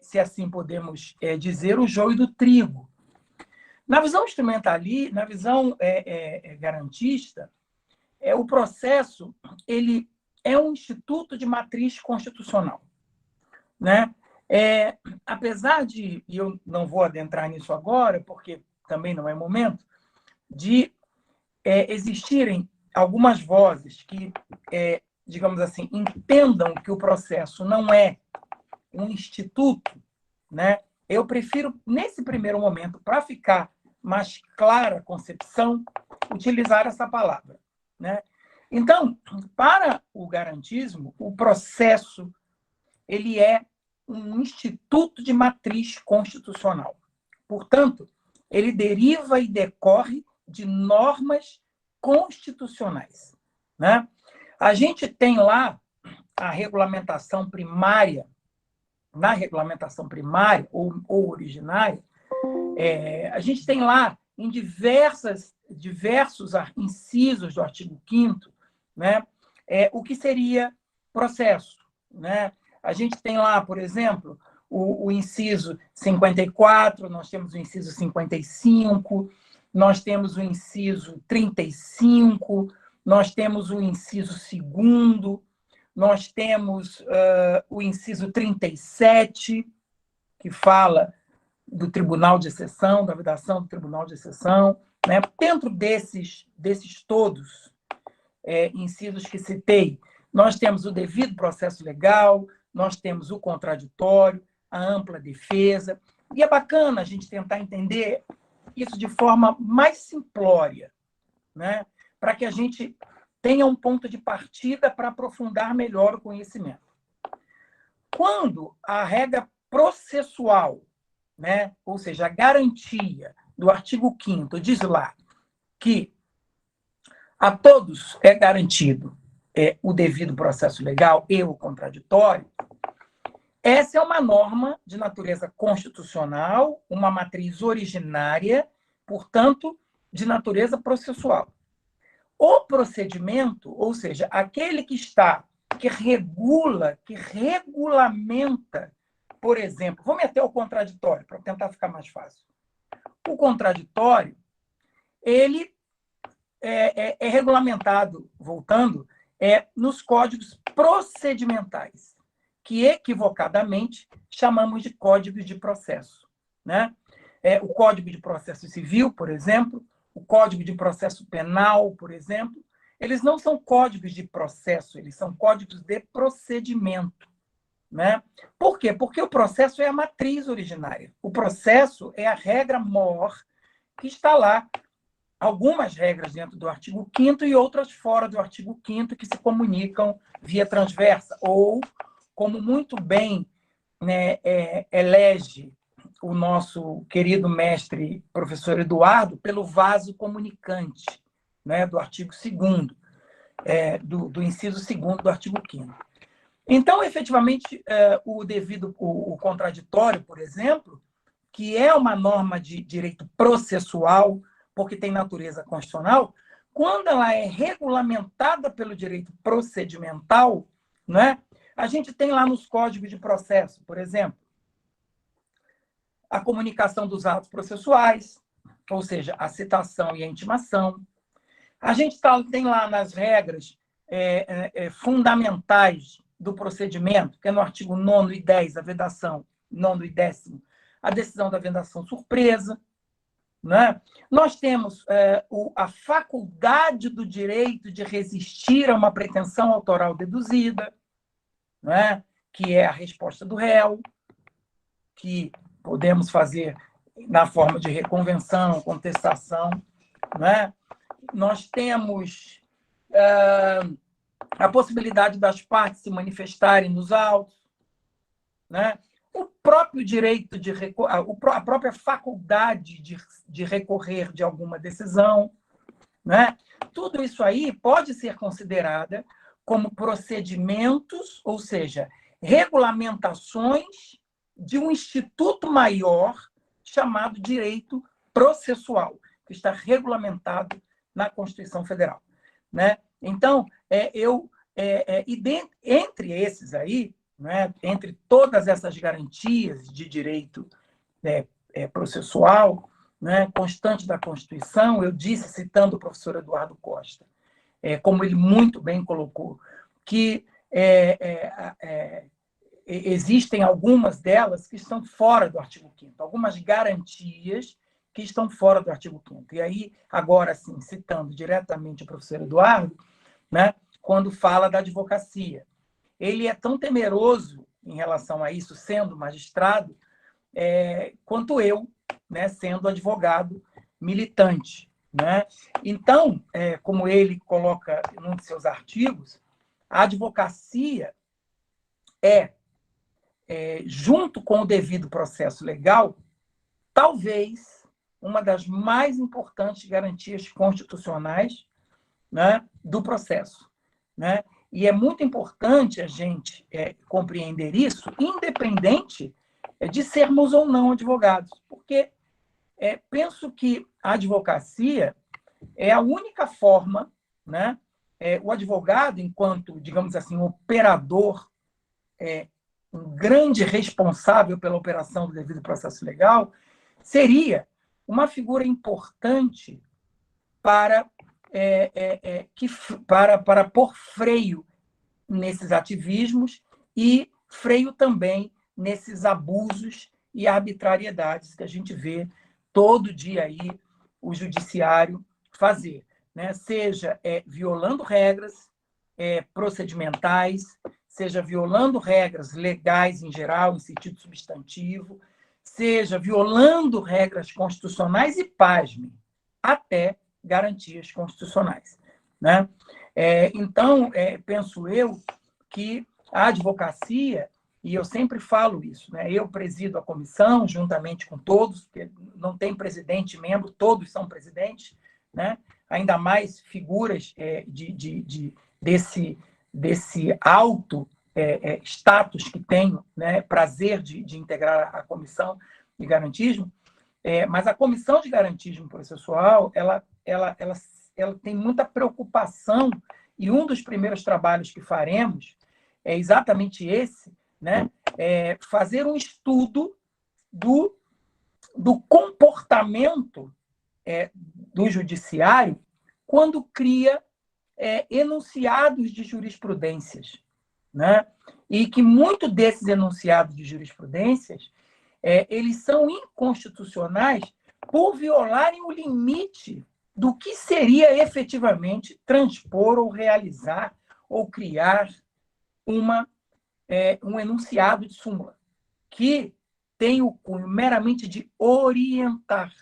se assim podemos dizer, o joio do trigo. Na visão instrumentalista, na visão garantista, o processo ele é um instituto de matriz constitucional, né? Apesar de, e eu não vou adentrar nisso agora, porque também não é momento, de existirem algumas vozes que, digamos assim, entendam que o processo não é um instituto, né? Eu prefiro, nesse primeiro momento, para ficar mais clara a concepção, utilizar essa palavra, né? Então, para o garantismo, o processo ele é um instituto de matriz constitucional. Portanto, ele deriva e decorre de normas constitucionais, né? A gente tem lá a regulamentação primária, na regulamentação primária ou originária, a gente tem lá em diversos incisos do artigo 5º, né, o que seria processo, né? A gente tem lá, por exemplo, o inciso 54, nós temos o inciso 55, nós temos o inciso 35, nós temos o inciso 2º, nós temos o inciso 37, que fala do Tribunal de Exceção, da vedação do Tribunal de Exceção, né? Dentro desses todos incisos que citei, nós temos o devido processo legal, nós temos o contraditório, a ampla defesa, e é bacana a gente tentar entender isso de forma mais simplória, né? Para que a gente tenha um ponto de partida para aprofundar melhor o conhecimento. Quando a regra processual, né, ou seja, a garantia do artigo 5º diz lá que a todos é garantido o devido processo legal e o contraditório, essa é uma norma de natureza constitucional, uma matriz originária, portanto, de natureza processual. O procedimento, ou seja, aquele que regula, que regulamenta, por exemplo, vou meter o contraditório para tentar ficar mais fácil. O contraditório, ele é regulamentado, voltando, nos códigos procedimentais, que equivocadamente chamamos de códigos de processo, né? O Código de Processo Civil, por exemplo, o Código de Processo Penal, por exemplo, eles não são códigos de processo, eles são códigos de procedimento, né? Por quê? Porque o processo é a matriz originária. O processo é a regra mor que está lá. Algumas regras dentro do artigo 5º e outras fora do artigo 5º que se comunicam via transversa, ou, como muito bem, né, elege o nosso querido mestre, professor Eduardo, pelo vaso comunicante, né, do artigo 2º, do inciso 2º do artigo 5º. Então, efetivamente, o contraditório, por exemplo, que é uma norma de direito processual, porque tem natureza constitucional, quando ela é regulamentada pelo direito procedimental, né, a gente tem lá nos códigos de processo, por exemplo, a comunicação dos atos processuais, ou seja, a citação e a intimação. A gente tem lá nas regras fundamentais do procedimento, que é no artigo 9º e 10, a vedação, 9º e 10º, a decisão da vedação surpresa, né? Nós temos a faculdade do direito de resistir a uma pretensão autoral deduzida, né? Que é a resposta do réu, que podemos fazer na forma de reconvenção, contestação, né? Nós temos a possibilidade das partes se manifestarem nos autos, né? O próprio direito a própria faculdade de recorrer de alguma decisão, né? Tudo isso aí pode ser considerada como procedimentos, ou seja, regulamentações de um instituto maior chamado direito processual, que está regulamentado na Constituição Federal, né? Então, entre esses aí, né, entre todas essas garantias de direito processual, né, constante da Constituição, eu disse, citando o professor Eduardo Costa, como ele muito bem colocou, que existem algumas delas que estão fora do artigo 5º, algumas garantias que estão fora do artigo 5º. E aí, agora sim, citando diretamente o professor Eduardo, né, quando fala da advocacia, ele é tão temeroso em relação a isso, sendo magistrado, quanto eu, né, sendo advogado militante, né? Então, como ele coloca num de seus artigos, a advocacia junto com o devido processo legal, talvez uma das mais importantes garantias constitucionais, né, do processo, né? E é muito importante a gente compreender isso, independente de sermos ou não advogados, porque penso que a advocacia é a única forma, né? O advogado, enquanto, digamos assim, operador, um grande responsável pela operação do devido processo legal, seria uma figura importante para pôr freio nesses ativismos e freio também nesses abusos e arbitrariedades que a gente vê todo dia aí o judiciário fazer, né? Seja violando regras procedimentais, seja violando regras legais em geral, em sentido substantivo, seja violando regras constitucionais e, pasme, até garantias constitucionais, né? Então, penso eu que a advocacia, e eu sempre falo isso, né? Eu presido a comissão juntamente com todos, porque não tem presidente e membro, todos são presidentes, né? Ainda mais figuras desse alto status que tenho, né? Prazer de integrar a comissão de garantismo, mas a comissão de garantismo processual, ela tem muita preocupação, e um dos primeiros trabalhos que faremos é exatamente esse, né? Fazer um estudo do comportamento do judiciário quando cria enunciados de jurisprudências, né? E que muito desses enunciados de jurisprudências eles são inconstitucionais por violarem o limite do que seria efetivamente transpor ou realizar ou criar um enunciado de súmula, que tem o cunho meramente de orientar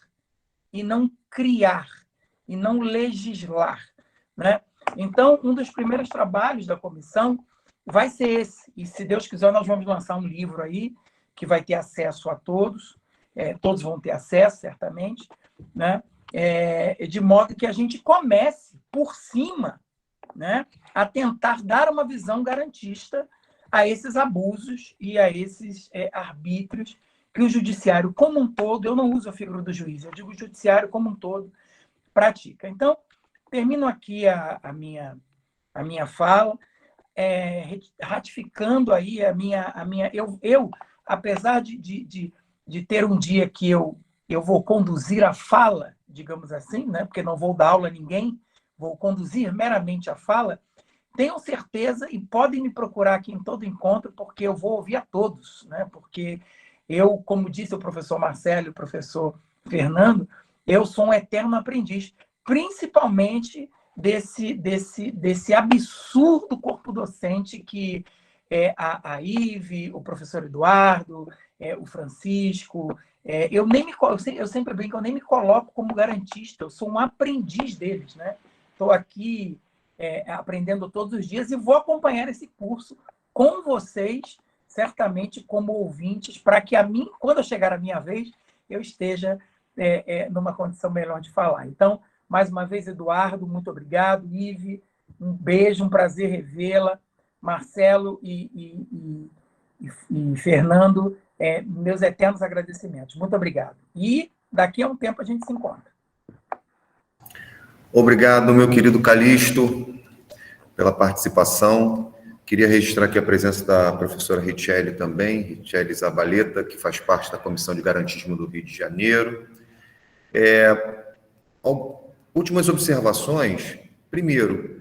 e não criar, e não legislar, né? Então, um dos primeiros trabalhos da comissão vai ser esse, e se Deus quiser, nós vamos lançar um livro aí, que vai ter acesso a todos, todos vão ter acesso, certamente, né? De modo que a gente comece por cima, né, a tentar dar uma visão garantista a esses abusos e a esses arbítrios que o judiciário como um todo, eu não uso a figura do juiz, eu digo o judiciário como um todo, pratica. Então, termino aqui a minha fala, ratificando aí a minha eu apesar de ter um dia que eu vou conduzir a fala, digamos assim, né, porque não vou dar aula a ninguém, vou conduzir meramente a fala, tenham certeza e podem me procurar aqui em todo encontro, porque eu vou ouvir a todos, né? Porque eu, como disse o professor Marcelo e o professor Fernando, eu sou um eterno aprendiz, principalmente desse absurdo corpo docente que é a Ive, o professor Eduardo, o Francisco. Eu sempre brinco, eu nem me coloco como garantista, eu sou um aprendiz deles, né? Estou aqui aprendendo todos os dias e vou acompanhar esse curso com vocês, certamente como ouvintes, para que quando chegar a minha vez, eu esteja numa condição melhor de falar. Então, mais uma vez, Eduardo, muito obrigado. Ive, um beijo, um prazer revê-la. Marcelo e Fernando, meus eternos agradecimentos. Muito obrigado. E daqui a um tempo a gente se encontra. Obrigado, meu querido Calixto, pela participação. Queria registrar aqui a presença da professora Richelle também, Richelle Zabaleta, que faz parte da Comissão de Garantismo do Rio de Janeiro. Últimas observações. Primeiro,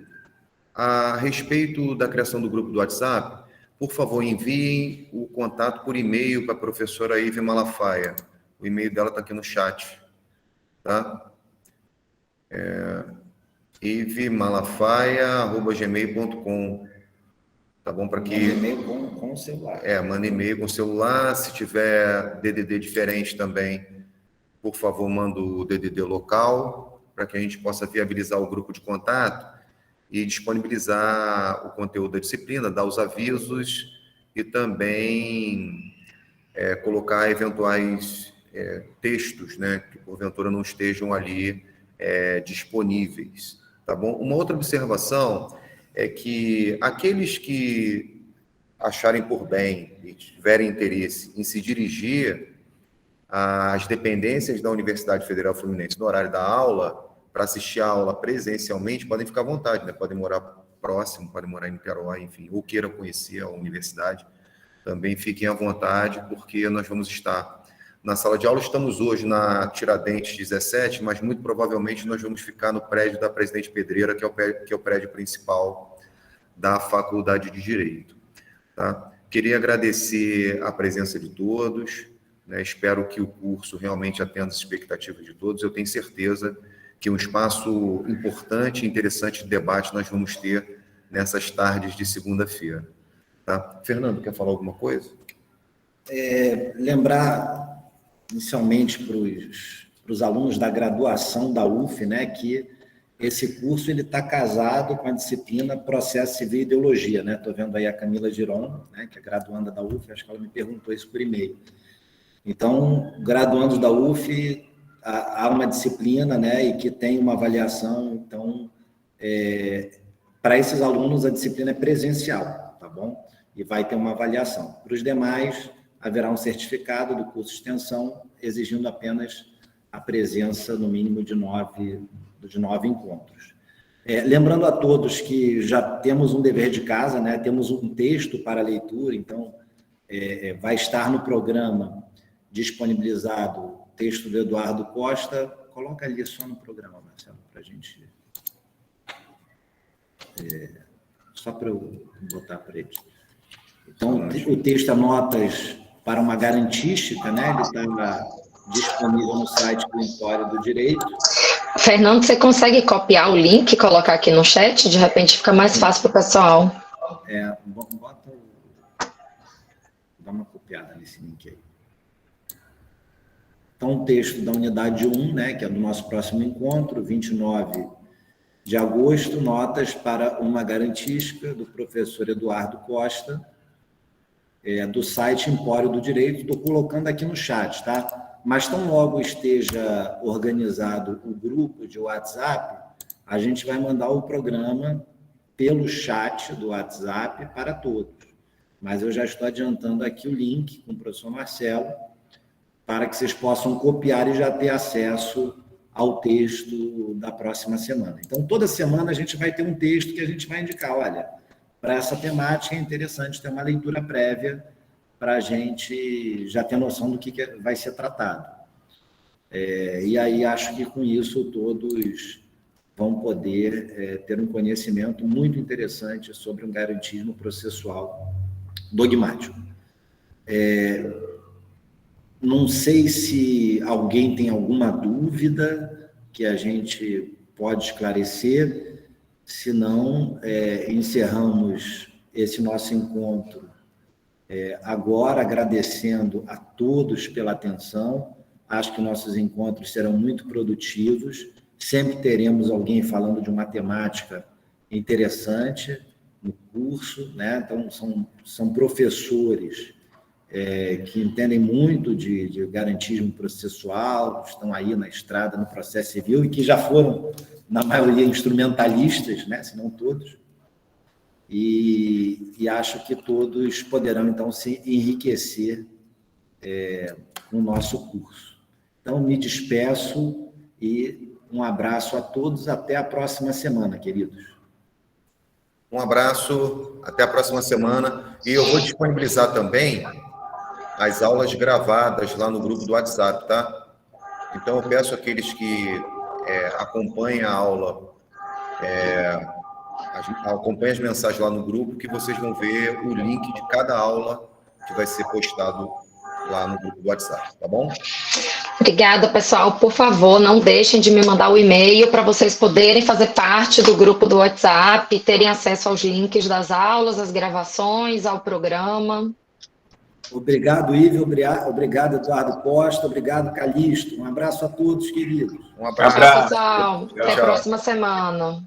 a respeito da criação do grupo do WhatsApp, por favor, enviem o contato por e-mail para a professora Ive Malafaia. O e-mail dela está aqui no chat. Tá? ivemalafaia@gmail.com. Tá bom? Para que... Manda e-mail com o celular. Manda e-mail com o celular. Se tiver DDD diferente também, por favor, manda o DDD local, para que a gente possa viabilizar o grupo de contato e disponibilizar o conteúdo da disciplina, dar os avisos e também colocar eventuais textos, né, que porventura não estejam ali disponíveis, tá bom? Uma outra observação é que aqueles que acharem por bem e tiverem interesse em se dirigir às dependências da Universidade Federal Fluminense no horário da aula, para assistir a aula presencialmente, podem ficar à vontade, né? Podem morar próximo, podem morar em Niterói, enfim, ou queiram conhecer a universidade, também fiquem à vontade, porque nós vamos estar na sala de aula. Estamos hoje na Tiradentes 17, mas muito provavelmente nós vamos ficar no prédio da Presidente Pedreira, que é o prédio principal da Faculdade de Direito. Tá? Queria agradecer a presença de todos, né? Espero que o curso realmente atenda as expectativas de todos. Eu tenho certeza que um espaço importante e interessante de debate nós vamos ter nessas tardes de segunda-feira. Tá? Fernando, quer falar alguma coisa? Lembrar, inicialmente, para os alunos da graduação da UF, né, que esse curso está casado com a disciplina Processo Civil e Ideologia. Estou vendo aí a Camila Giron, né, que é graduanda da UF, acho que ela me perguntou isso por e-mail. Então, graduandos da UF... há uma disciplina, né, e que tem uma avaliação. Então, para esses alunos, a disciplina é presencial, tá bom? E vai ter uma avaliação. Para os demais, haverá um certificado do curso de extensão, exigindo apenas a presença, no mínimo, de 9 encontros. Lembrando a todos que já temos um dever de casa, né, temos um texto para leitura, então, vai estar no programa disponibilizado texto do Eduardo Costa. Coloca ali só no programa, Marcelo, para a gente... só para eu botar para ele. Então, o texto Notas para uma Garantística, né? Ele está disponível no site do Empório do Direito. Fernando, você consegue copiar o link e colocar aqui no chat? De repente fica mais fácil para o pessoal. Dá uma copiada nesse link aí. Então, o texto da unidade 1, né, que é do nosso próximo encontro, 29 de agosto, Notas para uma Garantística, do professor Eduardo Costa, do site Empório do Direito. Estou colocando aqui no chat, tá? Mas tão logo esteja organizado o grupo de WhatsApp, a gente vai mandar o programa pelo chat do WhatsApp para todos. Mas eu já estou adiantando aqui o link com o professor Marcelo, para que vocês possam copiar e já ter acesso ao texto da próxima semana. Então, toda semana a gente vai ter um texto que a gente vai indicar. Olha, para essa temática é interessante ter uma leitura prévia para a gente já ter noção do que vai ser tratado. E aí, acho que com isso todos vão poder ter um conhecimento muito interessante sobre um garantismo processual dogmático. Não sei se alguém tem alguma dúvida que a gente pode esclarecer, se não, encerramos esse nosso encontro agora, agradecendo a todos pela atenção. Acho que nossos encontros serão muito produtivos, sempre teremos alguém falando de matemática interessante no curso, né? Então, são professores que entendem muito de garantismo processual, estão aí na estrada, no processo civil, e que já foram, na maioria, instrumentalistas, né? Se não todos, e acho que todos poderão, então, se enriquecer com o nosso curso. Então, me despeço e um abraço a todos, até a próxima semana, queridos. Um abraço, até a próxima semana, e eu vou disponibilizar também as aulas gravadas lá no grupo do WhatsApp, tá? Então, eu peço àqueles que acompanhem a aula, acompanhem as mensagens lá no grupo, que vocês vão ver o link de cada aula que vai ser postado lá no grupo do WhatsApp, tá bom? Obrigada, pessoal. Por favor, não deixem de me mandar o e-mail para vocês poderem fazer parte do grupo do WhatsApp, terem acesso aos links das aulas, às gravações, ao programa. Obrigado, Ivo. Obrigado, Eduardo Costa. Obrigado, Calixto. Um abraço a todos, queridos. Um abraço. Tchau, pessoal. Até a Tchau. próxima semana.